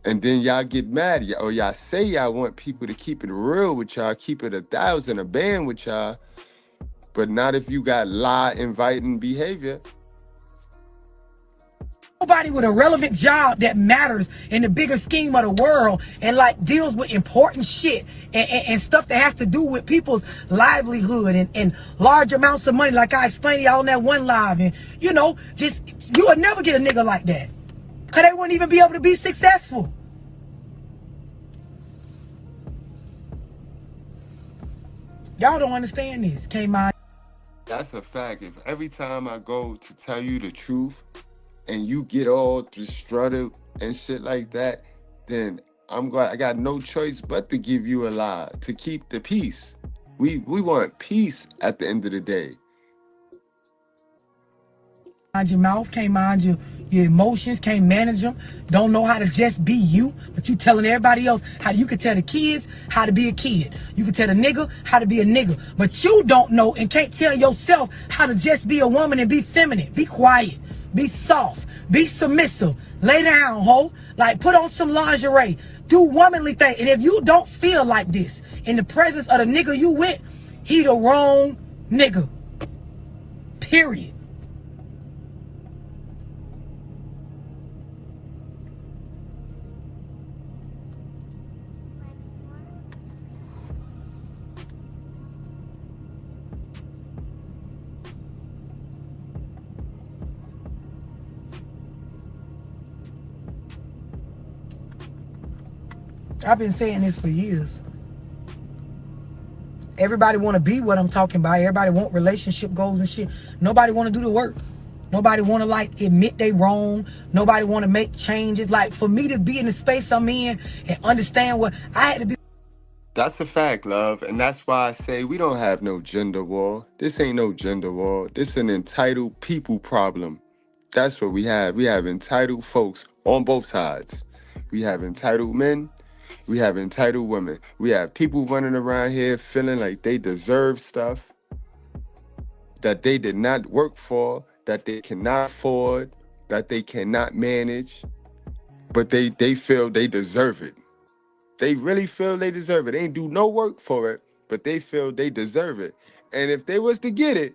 And then y'all get mad, or y'all say y'all want people to keep it real with y'all, keep it 1,000, a band with y'all, but not if you got lie inviting behavior. Nobody with a relevant job that matters in the bigger scheme of the world and like deals with important shit and stuff that has to do with people's livelihood and large amounts of money, like I explained to y'all on that one live. And you know, just you would never get a nigga like that, because they wouldn't even be able to be successful. Y'all don't understand this. Came out. That's a fact. If every time I go to tell you the truth and you get all distraught and shit like that, then I got no choice but to give you a lie to keep the peace. We want peace at the end of the day. Mind your mouth, can't mind your emotions, can't manage them, don't know how to just be you, but you telling everybody else how you can tell the kids how to be a kid. You can tell the nigga how to be a nigga, but you don't know and can't tell yourself how to just be a woman and be feminine, be quiet, be soft, be submissive, lay down, ho, like put on some lingerie, do womanly things. And if you don't feel like this in the presence of the nigga you with, he the wrong nigga, period. I've been saying this for years. Everybody want to be what I'm talking about. Everybody want relationship goals and shit. Nobody want to do the work. Nobody want to like admit they wrong. Nobody want to make changes. Like for me to be in the space I'm in and understand what I had to be. That's a fact, love. And that's why I say we don't have no gender war. This ain't no gender war. This is an entitled people problem. That's what we have. We have entitled folks on both sides. We have entitled men. We have entitled women. We have people running around here feeling like they deserve stuff that they did not work for, that they cannot afford, that they cannot manage, but they feel they deserve it. They really feel they deserve it. They ain't do no work for it, but they feel they deserve it. And if they was to get it,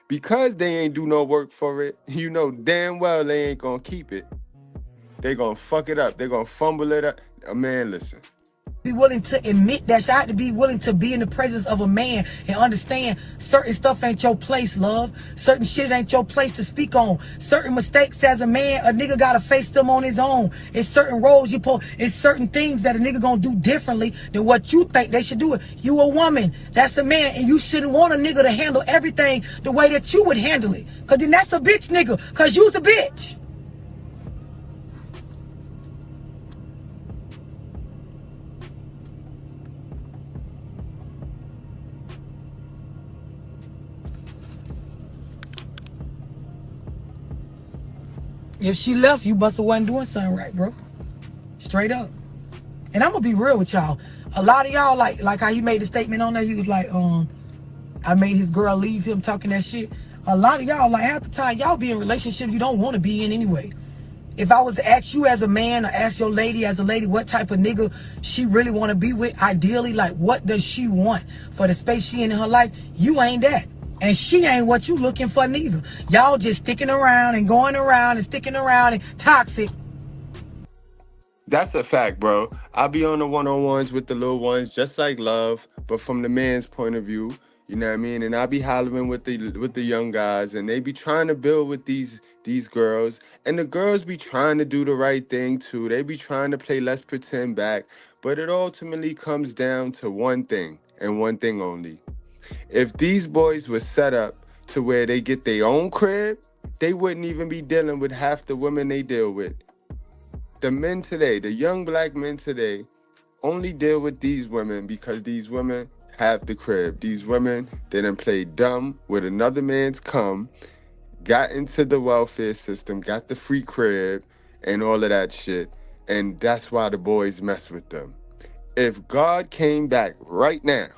because they ain't do no work for it, you know damn well they ain't gonna keep it. They gonna fuck it up. They gonna fumble it up. Man, listen. Be willing to admit that shit. I had to be willing to be in the presence of a man and understand certain stuff ain't your place, love. Certain shit ain't your place to speak on. Certain mistakes as a man, a nigga gotta face them on his own. It's certain roles you pull. It's certain things that a nigga gonna do differently than what you think they should do it. You a woman, that's a man, and you shouldn't want a nigga to handle everything the way that you would handle it. Cause then that's a bitch nigga, cause you's a bitch. If she left, you must have wasn't doing something right, bro. Straight up. And I'm gonna be real with y'all. A lot of y'all, like how he made the statement on there, he was like, I made his girl leave him talking that shit. A lot of y'all, like half the time, y'all be in relationships you don't want to be in anyway. If I was to ask you as a man or ask your lady as a lady what type of nigga she really want to be with, ideally, like what does she want for the space she in her life, you ain't that. And she ain't what you looking for neither. Y'all just sticking around and going around and sticking around and toxic. That's a fact, bro. I be on the one-on-ones with the little ones, just like love, but from the man's point of view, you know what I mean? And I be hollering with the young guys, and they be trying to build with these girls, and the girls be trying to do the right thing too. They be trying to play let's pretend back, but it ultimately comes down to one thing and one thing only. If these boys were set up to where they get their own crib, they wouldn't even be dealing with half the women they deal with. The men today, the young black men today, only deal with these women because these women have the crib. These women, they done played dumb with another man's cum, got into the welfare system, got the free crib, and all of that shit. And that's why the boys mess with them. If God came back right now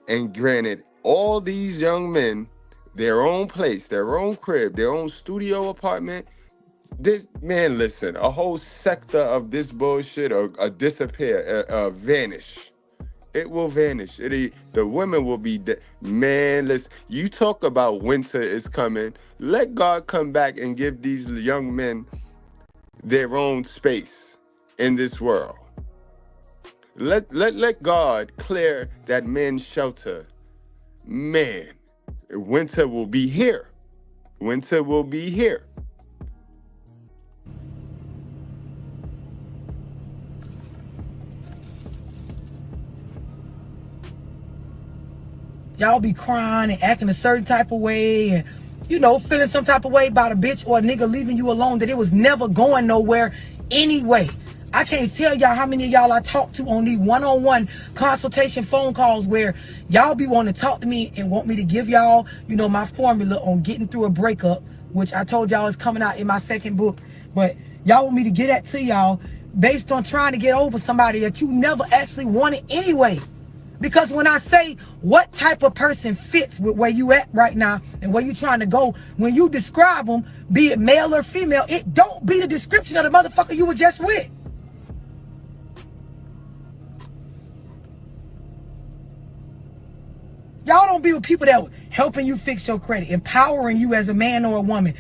and granted all these young men their own place, their own crib, their own studio apartment, this man, listen, a whole sector of this bullshit or disappear, vanish. It will vanish. The women will be dead. Man, listen, you talk about winter is coming. Let God come back and give these young men their own space in this world. Let God clear that men's shelter. Man, winter will be here. Winter will be here. Y'all be crying and acting a certain type of way and, you know, feeling some type of way about a bitch or a nigga leaving you alone that it was never going nowhere anyway. I can't tell y'all how many of y'all I talk to on these one-on-one consultation phone calls where y'all be wanting to talk to me and want me to give y'all, you know, my formula on getting through a breakup, which I told y'all is coming out in my second book. But y'all want me to get that to y'all based on trying to get over somebody that you never actually wanted anyway. Because when I say what type of person fits with where you at right now and where you trying to go, when you describe them, be it male or female, it don't be the description of the motherfucker you were just with. Y'all don't be with people that helping you fix your credit, empowering you as a man or a woman,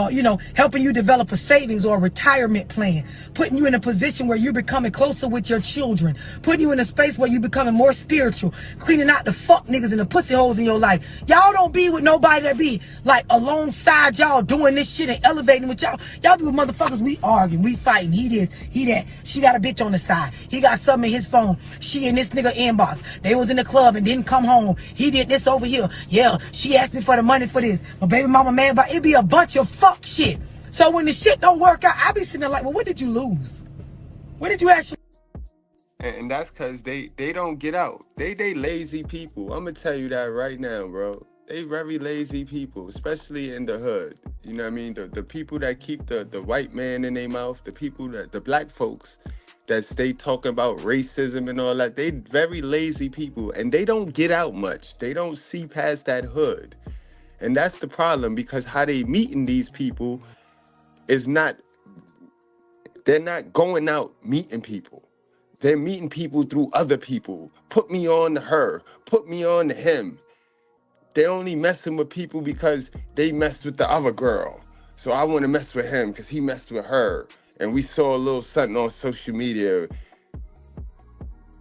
you know, helping you develop a savings or a retirement plan, putting you in a position where you're becoming closer with your children, putting you in a space where you're becoming more spiritual, cleaning out the fuck niggas and the pussy holes in your life. Y'all don't be with nobody that be like alongside y'all doing this shit and elevating with y'all. Y'all be with motherfuckers, we arguing, we fighting, he this, he that. She got a bitch on the side. He got something in his phone. She in this nigga inbox. They was in the club and didn't come home. He did this over here. Yeah, she asked me for the money for this. My baby mama mad about it. Be a bunch of fuck shit. So when the shit don't work out, I be sitting there like, well, what did you lose? What did you actually? And that's because they don't get out. They lazy people. I'm gonna tell you that right now, bro. They very lazy people, especially in the hood. You know what I mean? The people that keep the white man in their mouth, the black folks that stay talking about racism and all that, they very lazy people and they don't get out much. They don't see past that hood. And that's the problem, because how they meeting these people is not, they're not going out meeting people. They're meeting people through other people. Put me on to her, put me on to him. They only messing with people because they messed with the other girl. So I want to mess with him because he messed with her. And we saw a little something on social media.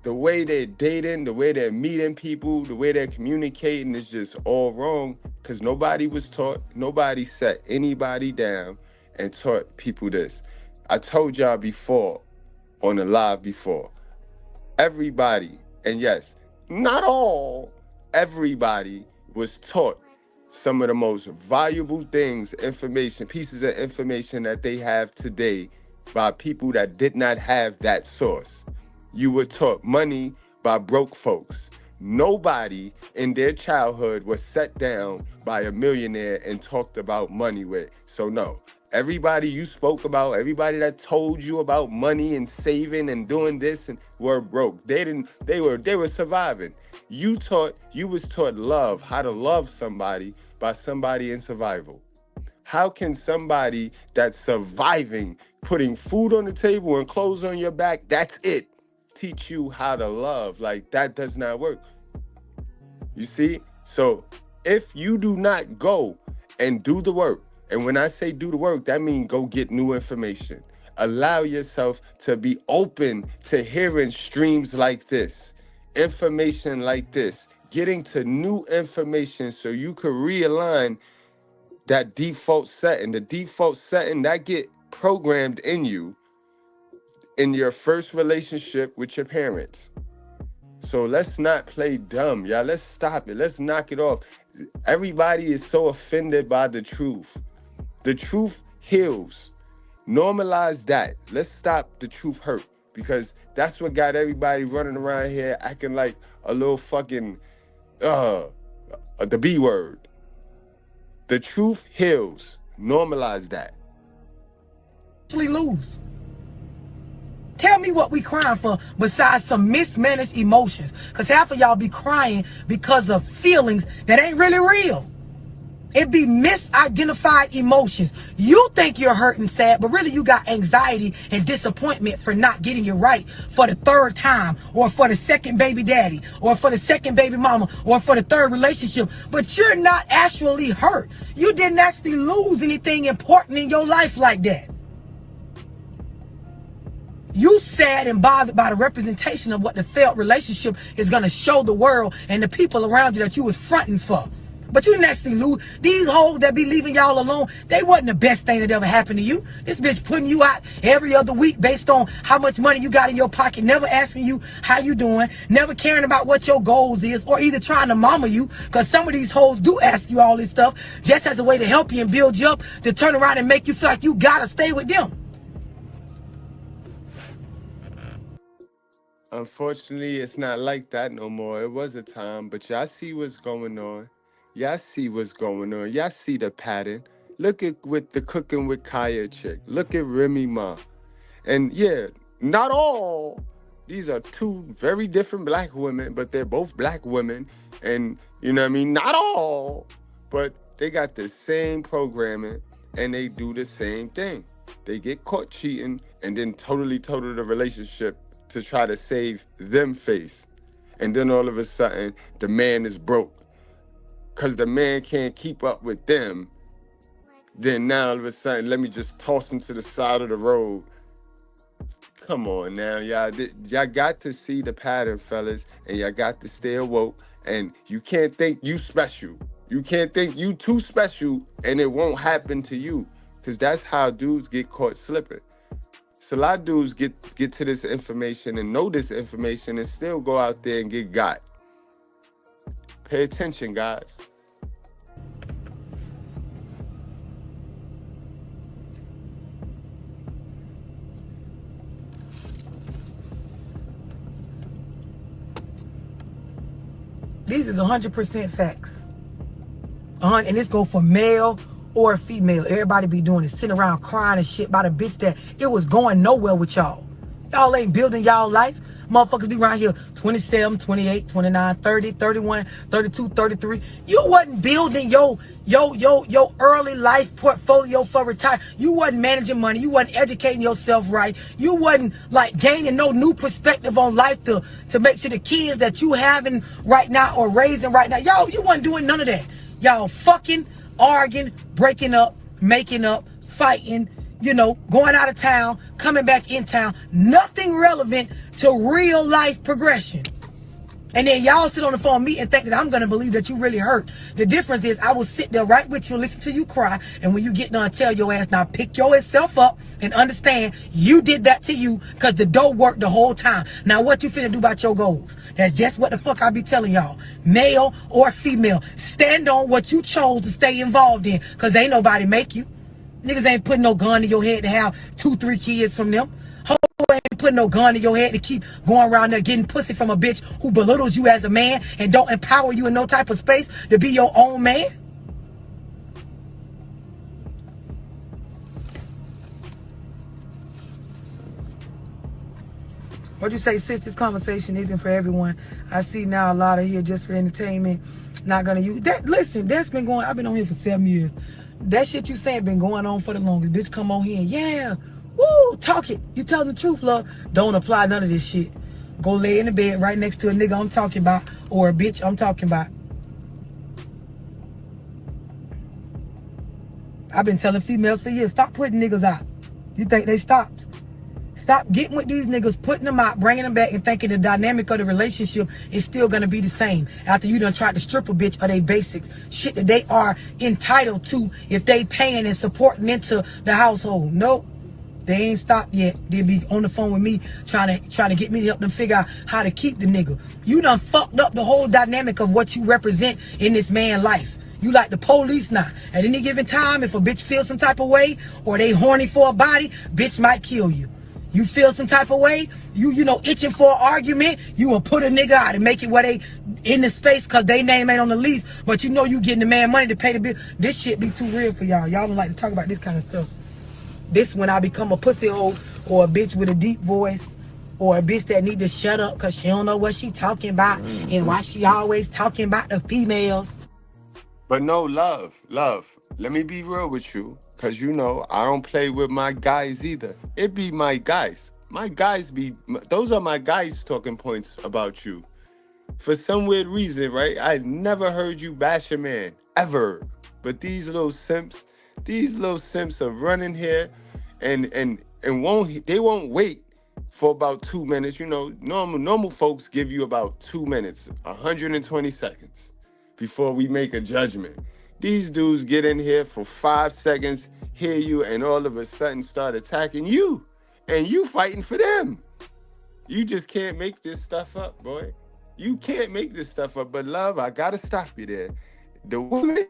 The way they're dating, the way they're meeting people, the way they're communicating is just all wrong, because nobody was taught, nobody sat anybody down and taught people this. I told y'all before, on the live before, everybody, and yes, not all, everybody was taught some of the most valuable things, information, pieces of information that they have today by people that did not have that source. You were taught money by broke folks. Nobody in their childhood was sat down by a millionaire and talked about money with. So no, everybody you spoke about, everybody that told you about money and saving and doing this and were broke. They were surviving. You was taught love, how to love somebody by somebody in survival. How can somebody that's surviving, putting food on the table and clothes on your back, that's it, teach you how to love? Like, that does not work. You see? So if you do not go and do the work, and when I say do the work, that means go get new information. Allow yourself to be open to hearing streams like this, information like this, getting to new information so you could realign that default setting. The default setting that get programmed in you in your first relationship with your parents. So let's not play dumb, y'all. Let's stop it. Let's knock it off. Everybody is so offended by the truth. The truth heals. Normalize that. Let's stop the truth hurt, because that's what got everybody running around here acting like a little fucking the B word. The truth heals. Normalize that. Lose. Tell me what we crying for besides some mismanaged emotions. Because half of y'all be crying because of feelings that ain't really real. It be misidentified emotions. You think you're hurt and sad, but really you got anxiety and disappointment for not getting it right for the third time, or for the second baby daddy, or for the second baby mama, or for the third relationship. But you're not actually hurt. You didn't actually lose anything important in your life like that. You sad and bothered by the representation of what the failed relationship is going to show the world and the people around you that you was fronting for. But you didn't actually lose. These hoes that be leaving y'all alone, they wasn't the best thing that ever happened to you. This bitch putting you out every other week based on how much money you got in your pocket, never asking you how you doing, never caring about what your goals is, or either trying to mama you, because some of these hoes do ask you all this stuff just as a way to help you and build you up, to turn around and make you feel like you gotta stay with them. Unfortunately, it's not like that no more. It was a time, but y'all see what's going on. Y'all see what's going on. Y'all see the pattern. Look at with the Cooking with Kaya chick. Look at Remy Ma. And yeah, not all. These are two very different black women, but they're both black women. And you know what I mean? Not all, but they got the same programming and they do the same thing. They get caught cheating and then totally total the relationship to try to save them face. And then all of a sudden, the man is broke. Because the man can't keep up with them. Then now all of a sudden, let me just toss him to the side of the road. Come on now, y'all. Y'all got to see the pattern, fellas. And y'all got to stay awoke. And you can't think you special. You can't think you too special and it won't happen to you. Because that's how dudes get caught slipping. So a lot of dudes get to this information and know this information and still go out there and get got. Pay attention, guys. These is 100% facts. And this go for male or female. Everybody be doing is sitting around crying and shit about a bitch that it was going nowhere with y'all. Y'all ain't building y'all life. Motherfuckers be around here 27, 28, 29, 30, 31, 32, 33. You wasn't building your early life portfolio for retire. You wasn't managing money. You wasn't educating yourself right. You wasn't like gaining no new perspective on life to make sure the kids that you having right now or raising right now. Y'all, you wasn't doing none of that. Y'all fucking, arguing, breaking up, making up, fighting, you know, going out of town, coming back in town. Nothing relevant to real life progression. And then y'all sit on the phone with me and think that I'm going to believe that you really hurt. The difference is I will sit there right with you and listen to you cry. And when you get done, tell your ass, now pick yourself up and understand you did that to you because the dough worked the whole time. Now what you finna do about your goals? That's just what the fuck I be telling y'all. Male or female, stand on what you chose to stay involved in because ain't nobody make you. Niggas ain't putting no gun to your head to have 2-3 kids from them. Ho ain't putting no gun to your head to keep going around there getting pussy from a bitch who belittles you as a man and don't empower you in no type of space to be your own man. What'd you say, sis? This conversation isn't for everyone. I see now a lot of here just for entertainment. Not gonna use that. Listen, that's been going. I've been on here for 7 years. That shit you saying been going on for the longest. Bitch, come on here. Yeah. Woo, talk it. You telling the truth, love. Don't apply none of this shit. Go lay in the bed right next to a nigga I'm talking about or a bitch I'm talking about. I've been telling females for years, stop putting niggas out. You think they stopped? Stop getting with these niggas, putting them out, bringing them back, and thinking the dynamic of the relationship is still going to be the same after you done tried to strip a bitch of their basics. Shit that they are entitled to if they paying and supporting into the household. Nope. They ain't stopped yet. They be on the phone with me trying to get me to help them figure out how to keep the nigga. You done fucked up the whole dynamic of what you represent in this man's life. You like the police now. At any given time, if a bitch feels some type of way or they horny for a body, bitch might kill you. You feel some type of way, you know, itching for an argument, you will put a nigga out and make it where they in the space because they name ain't on the lease, but you know you getting the man money to pay the bill. This shit be too real for y'all. Y'all don't like to talk about this kind of stuff. This when I become a pussy hole or a bitch with a deep voice, or a bitch that need to shut up because she don't know what she talking about and why she always talking about the females. But no, love. Let me be real with you, cause you know I don't play with my guys either. It be my guys. My guys those are my guys talking points about you. For some weird reason, right? I never heard you bash a man ever. But these little simps are running here and won't wait for about 2 minutes. You know, normal folks give you about 2 minutes, 120 seconds before we make a judgment. These dudes get in here for 5 seconds, hear you, and all of a sudden start attacking you. And you fighting for them. You just can't make this stuff up, boy. You can't make this stuff up. But love, I gotta stop you there. The women,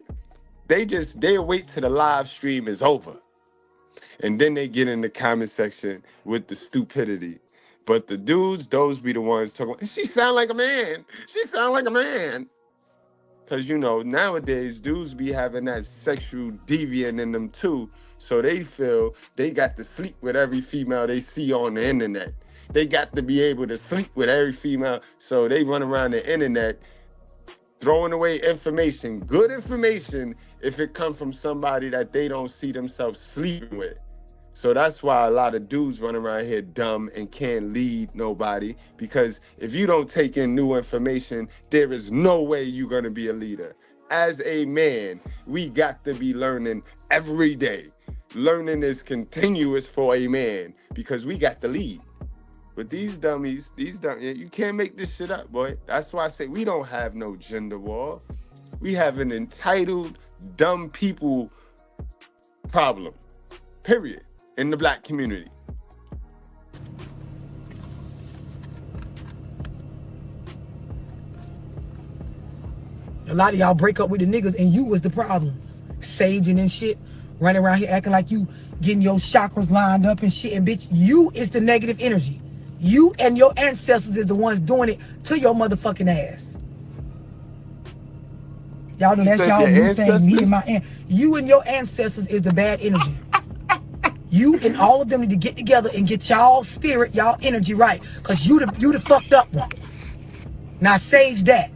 they'll wait till the live stream is over. And then they get in the comment section with the stupidity. But the dudes, those be the ones talking, she sound like a man. She sound like a man. Cause you know, nowadays dudes be having that sexual deviant in them too. So they feel they got to sleep with every female they see on the internet. They got to be able to sleep with every female. So they run around the internet throwing away information, good information, if it comes from somebody that they don't see themselves sleeping with. So that's why a lot of dudes run around here dumb and can't lead nobody, because if you don't take in new information, there is no way you're going to be a leader. As a man, we got to be learning every day. Learning is continuous for a man because we got to lead. But these dummies, you can't make this shit up, boy. That's why I say we don't have no gender war. We have an entitled, dumb people problem, period, in the black community. A lot of y'all break up with the niggas and you was the problem. Saging and shit, running around here acting like you getting your chakras lined up and shit. And bitch, you is the negative energy. You and your ancestors is the ones doing it to your motherfucking ass. Y'all know that's y'all new thing. Me and my aunt. You and your ancestors is the bad energy. You and all of them need to get together and get y'all spirit, y'all energy right. Cause you the fucked up one. Now sage that.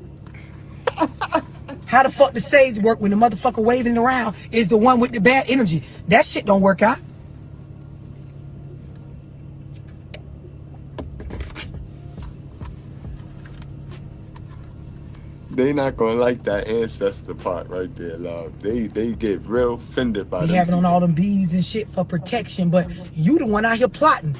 How the fuck does sage work when the motherfucker waving around is the one with the bad energy? That shit don't work out. They not gonna like that ancestor part right there, love. They get real offended by that. They having on all them bees and shit for protection, but you the one out here plotting.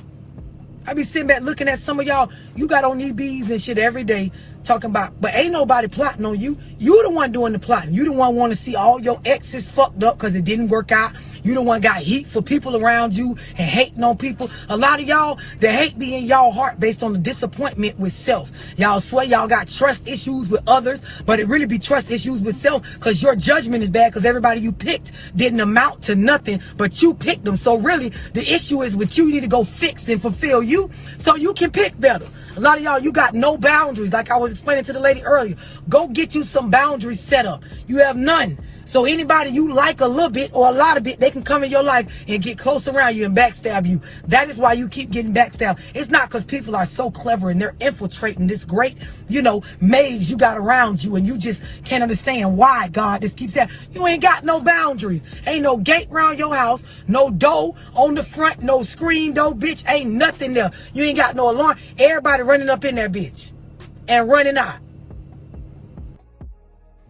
I be sitting back looking at some of y'all, you got on these bees and shit every day talking about, but ain't nobody plotting on you. You the one doing the plotting. You the one want to see all your exes fucked up because it didn't work out. You the one got heat for people around you and hating on people. A lot of y'all, the hate be in y'all heart based on the disappointment with self. Y'all swear y'all got trust issues with others, but it really be trust issues with self because your judgment is bad because everybody you picked didn't amount to nothing, but you picked them. So really, the issue is with you. You need to go fix and fulfill you so you can pick better. A lot of y'all, you got no boundaries. Like I was explaining to the lady earlier, go get you some boundaries set up. You have none. So anybody you like a little bit or a lot of bit, they can come in your life and get close around you and backstab you. That is why you keep getting backstabbed. It's not because people are so clever and they're infiltrating this great, maze you got around you, and you just can't understand why God just keeps saying, you ain't got no boundaries. Ain't no gate around your house, no door on the front, no screen door, bitch. Ain't nothing there. You ain't got no alarm. Everybody running up in that bitch and running out.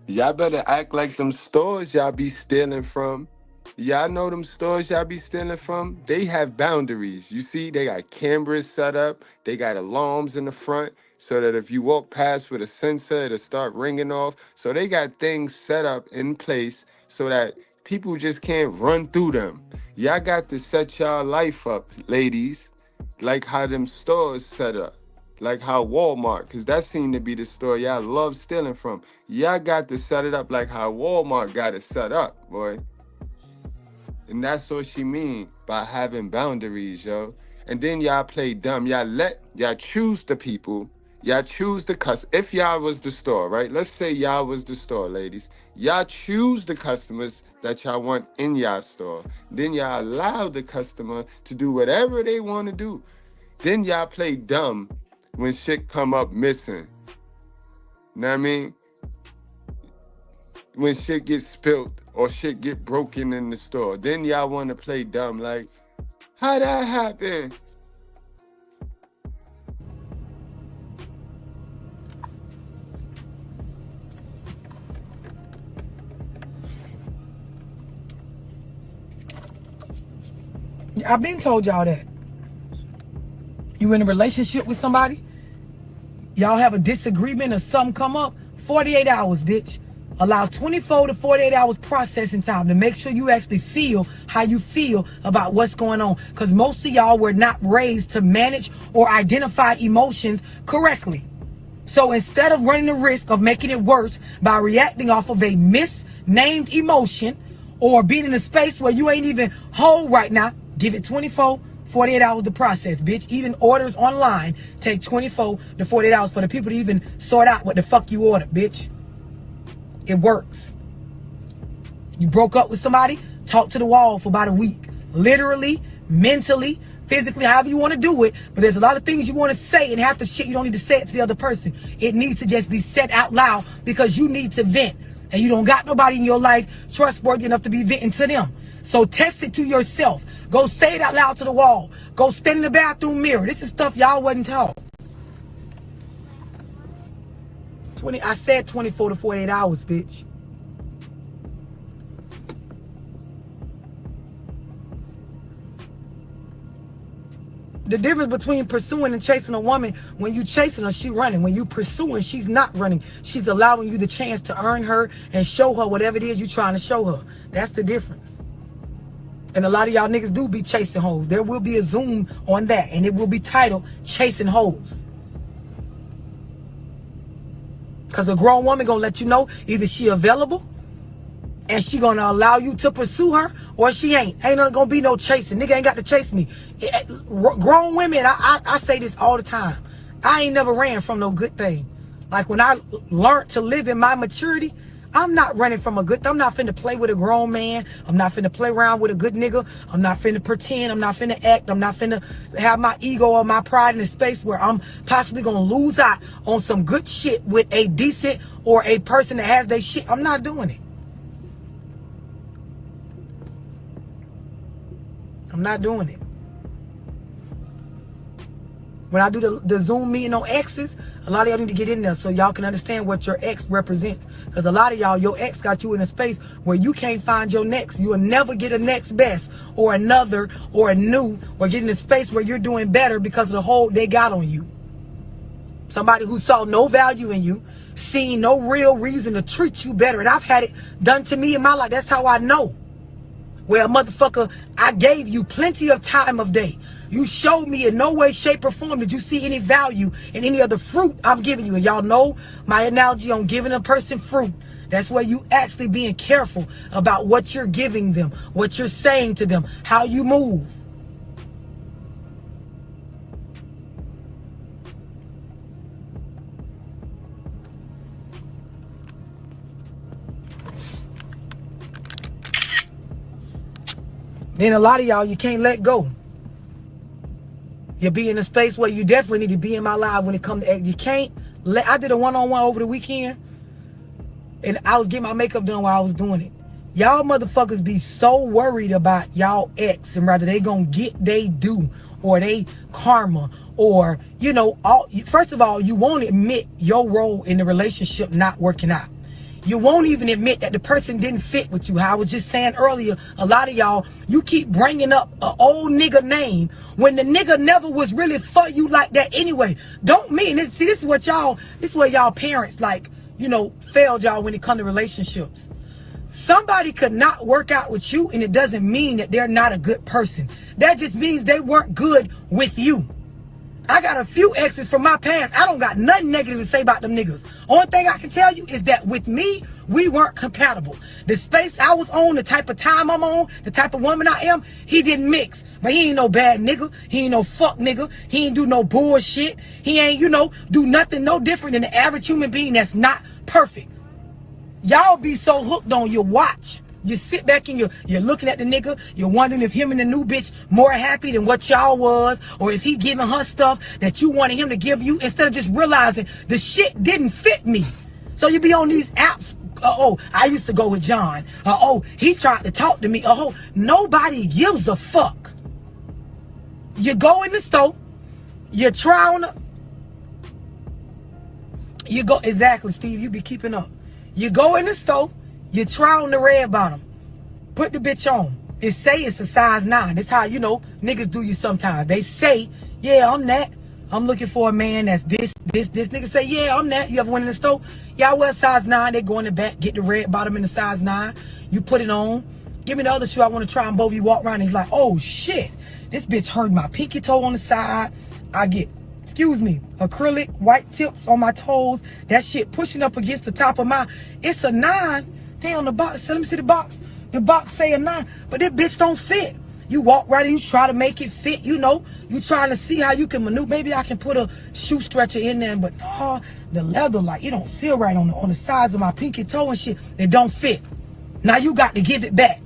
Y'all better act like them stores y'all be stealing from. Y'all know them stores y'all be stealing from? They have boundaries. You see, they got cameras set up. They got alarms in the front so that if you walk past with a sensor, it'll start ringing off. So they got things set up in place so that people just can't run through them. Y'all got to set y'all life up, ladies, like how them stores set up. Like how Walmart, because that seemed to be the store y'all love stealing from. Y'all got to set it up like how Walmart got it set up, boy. And that's what she mean by having boundaries, yo. And then y'all play dumb. Y'all choose the people. Y'all choose the if y'all was the store, right? Let's say y'all was the store, ladies. Y'all choose the customers that y'all want in y'all store. Then y'all allow the customer to do whatever they want to do. Then y'all play dumb when shit come up missing. Know what I mean? When shit gets spilt or shit get broken in the store. Then y'all want to play dumb like, how that happen? I've been told y'all that. You in a relationship with somebody, y'all have a disagreement or something come up, 48 hours, bitch. Allow 24 to 48 hours processing time to make sure you actually feel how you feel about what's going on. Because most of y'all were not raised to manage or identify emotions correctly. So instead of running the risk of making it worse by reacting off of a misnamed emotion or being in a space where you ain't even whole right now, give it 24, 48 hours to process, bitch. Even orders online take 24 to 48 hours for the people to even sort out what the fuck you ordered, bitch. It works. You broke up with somebody, talk to the wall for about a week. Literally, mentally, physically, however you want to do it. But there's a lot of things you want to say, and half the shit you don't need to say it to the other person. It needs to just be said out loud because you need to vent. And you don't got nobody in your life trustworthy enough to be venting to them. So text it to yourself. Go say it out loud to the wall. Go stand in the bathroom mirror. This is stuff y'all wasn't taught. I said 24 to 48 hours, bitch. The difference between pursuing and chasing a woman, when you chasing her, she running. When you pursuing, she's not running. She's allowing you the chance to earn her and show her whatever it is you're trying to show her. That's the difference. And a lot of y'all niggas do be chasing hoes. There will be a zoom on that, and it will be titled Chasing Hoes. Because a grown woman gonna let you know either she available and she gonna allow you to pursue her, or she ain't. Ain't gonna be no chasing. Nigga ain't got to chase me. Grown women, I say this all the time. I ain't never ran from no good thing. Like when I learned to live in my maturity, I'm not running from a good thing. I'm not finna play with a grown man. I'm not finna play around with a good nigga. I'm not finna pretend. I'm not finna act. I'm not finna have my ego or my pride in a space where I'm possibly gonna lose out on some good shit with a decent or a person that has their shit. I'm not doing it. I'm not doing it. When I do the Zoom meeting on exes, a lot of y'all need to get in there so y'all can understand what your ex represents. Because a lot of y'all, your ex got you in a space where you can't find your next. You will never get a next best or another or a new, or get in a space where you're doing better because of the hold they got on you. Somebody who saw no value in you, seen no real reason to treat you better. And I've had it done to me in my life. That's how I know. Where a motherfucker, I gave you plenty of time of day. You showed me in no way, shape, or form did you see any value in any of the fruit I'm giving you. And y'all know my analogy on giving a person fruit. That's where you actually being careful about what you're giving them, what you're saying to them, how you move. Then a lot of y'all, you can't let go. You'll be in a space where you definitely need to be in my life when it comes to, you can't let, I did a one-on-one over the weekend, and I was getting my makeup done while I was doing it. Y'all motherfuckers be so worried about y'all ex and rather they gonna get they due or they karma or, you know, first of all, you won't admit your role in the relationship not working out. You won't even admit that the person didn't fit with you. How I was just saying earlier, a lot of y'all, you keep bringing up an old nigga name when the nigga never was really for you like that anyway. Don't mean this. See, this is where y'all parents, like, you know, failed y'all when it comes to relationships. Somebody could not work out with you, and it doesn't mean that they're not a good person. That just means they weren't good with you. I got a few exes from my past. I don't got nothing negative to say about them niggas. Only thing I can tell you is that with me, we weren't compatible. The space I was on, the type of time I'm on, the type of woman I am, he didn't mix. But he ain't no bad nigga. He ain't no fuck nigga. He ain't do no bullshit. He ain't, do nothing no different than the average human being that's not perfect. Y'all be so hooked on your watch. You sit back and you're looking at the nigga. You're wondering if him and the new bitch more happy than what y'all was, or if he giving her stuff that you wanted him to give you, instead of just realizing the shit didn't fit me. So you be on these apps. I used to go with John. He tried to talk to me. Nobody gives a fuck. You go in the store. You try on you go, exactly, Steve, you be keeping up. You go in the store, you try on the red bottom, put the bitch on. It say it's a size 9. That's how, niggas do you sometimes. They say, yeah, I'm that. I'm looking for a man that's this. Nigga say, yeah, I'm that. You ever went in the store? Yeah, I wear size 9. They go in the back, get the red bottom in the size 9. You put it on. Give me the other shoe I want to try, and both of you walk around and he's like, oh shit, this bitch hurt my pinky toe on the side. I get, acrylic white tips on my toes. That shit pushing up against the top of it's a 9. They on the box. So let me see the box. The box say a 9, but that bitch don't fit. You walk right in, you try to make it fit, you trying to see how you can maneuver. Maybe I can put a shoe stretcher in there, but the leather, like, it don't feel right on the size of my pinky toe and shit. It don't fit. Now you got to give it back.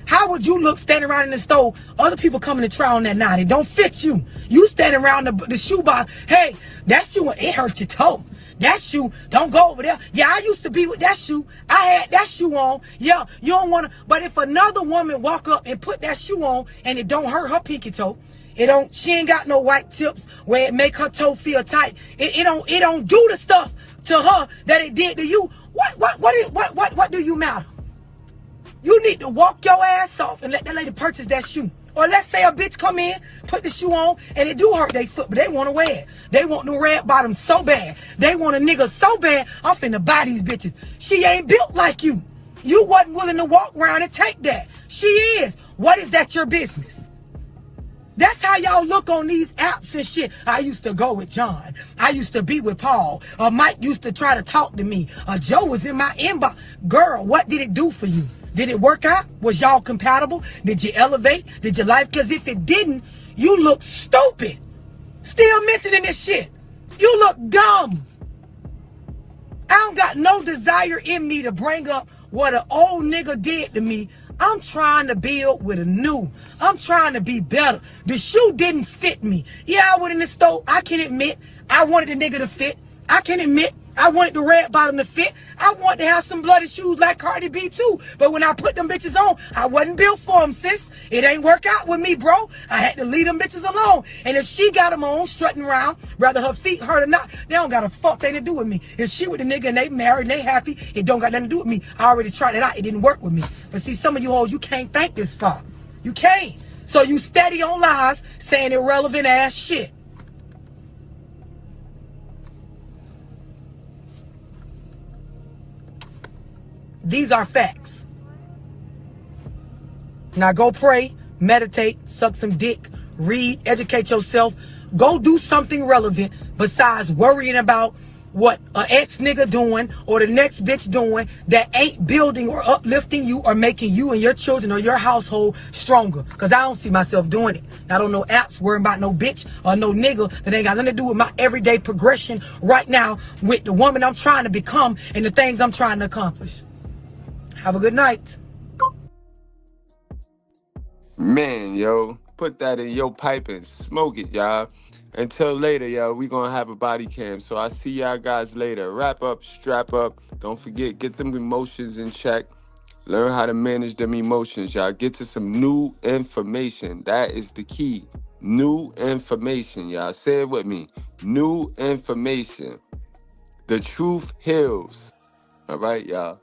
How would you look standing around in the store, other people coming to try on that 9? It don't fit you. You standing around the shoe box. Hey, that shoe, it hurt your toe. That shoe, don't go over there. Yeah, I used to be with that shoe. I had that shoe on. Yeah, you don't want to. But if another woman walk up and put that shoe on and it don't hurt her pinky toe, she ain't got no white tips where it make her toe feel tight. It don't do the stuff to her that it did to you. What do you matter? You need to walk your ass off and let that lady purchase that shoe. Or let's say a bitch come in, put the shoe on, and it do hurt their foot, but they want to wear it. They want the red bottom so bad. They want a nigga so bad, I'm finna buy these bitches. She ain't built like you. You wasn't willing to walk around and take that. She is. What is that your business? That's how y'all look on these apps and shit. I used to go with John. I used to be with Paul. Mike used to try to talk to me. Joe was in my inbox. Girl, what did it do for you? Did it work out? Was y'all compatible? Did you elevate? Did your life? Because if it didn't, you look stupid. Still mentioning this shit. You look dumb. I don't got no desire in me to bring up what an old nigga did to me. I'm trying to build with a new. I'm trying to be better. The shoe didn't fit me. Yeah, I went in the store. I can admit I wanted the nigga to fit. I can admit I wanted the red bottom to fit. I wanted to have some bloody shoes like Cardi B too. But when I put them bitches on, I wasn't built for them, sis. It ain't work out with me, bro. I had to leave them bitches alone. And if she got them on, strutting around, whether her feet hurt or not, they don't got a fuck thing to do with me. If she with the nigga and they married and they happy, it don't got nothing to do with me. I already tried it out. It didn't work with me. But see, some of you hoes, you can't think this far. You can't. So you steady on lies saying irrelevant ass shit. These are facts. Now go pray, meditate, suck some dick, read, educate yourself. Go do something relevant besides worrying about what an ex nigga doing or the next bitch doing that ain't building or uplifting you or making you and your children or your household stronger. Because I don't see myself doing it. I don't know apps worrying about no bitch or no nigga that ain't got nothing to do with my everyday progression right now with the woman I'm trying to become and the things I'm trying to accomplish. Have a good night. Man, yo, put that in your pipe and smoke it, y'all. Until later, y'all, we gonna have a body cam. So I see y'all guys later. Wrap up, strap up. Don't forget, get them emotions in check. Learn how to manage them emotions, y'all. Get to some new information. That is the key. New information, y'all. Say it with me. New information. The truth heals. All right, y'all.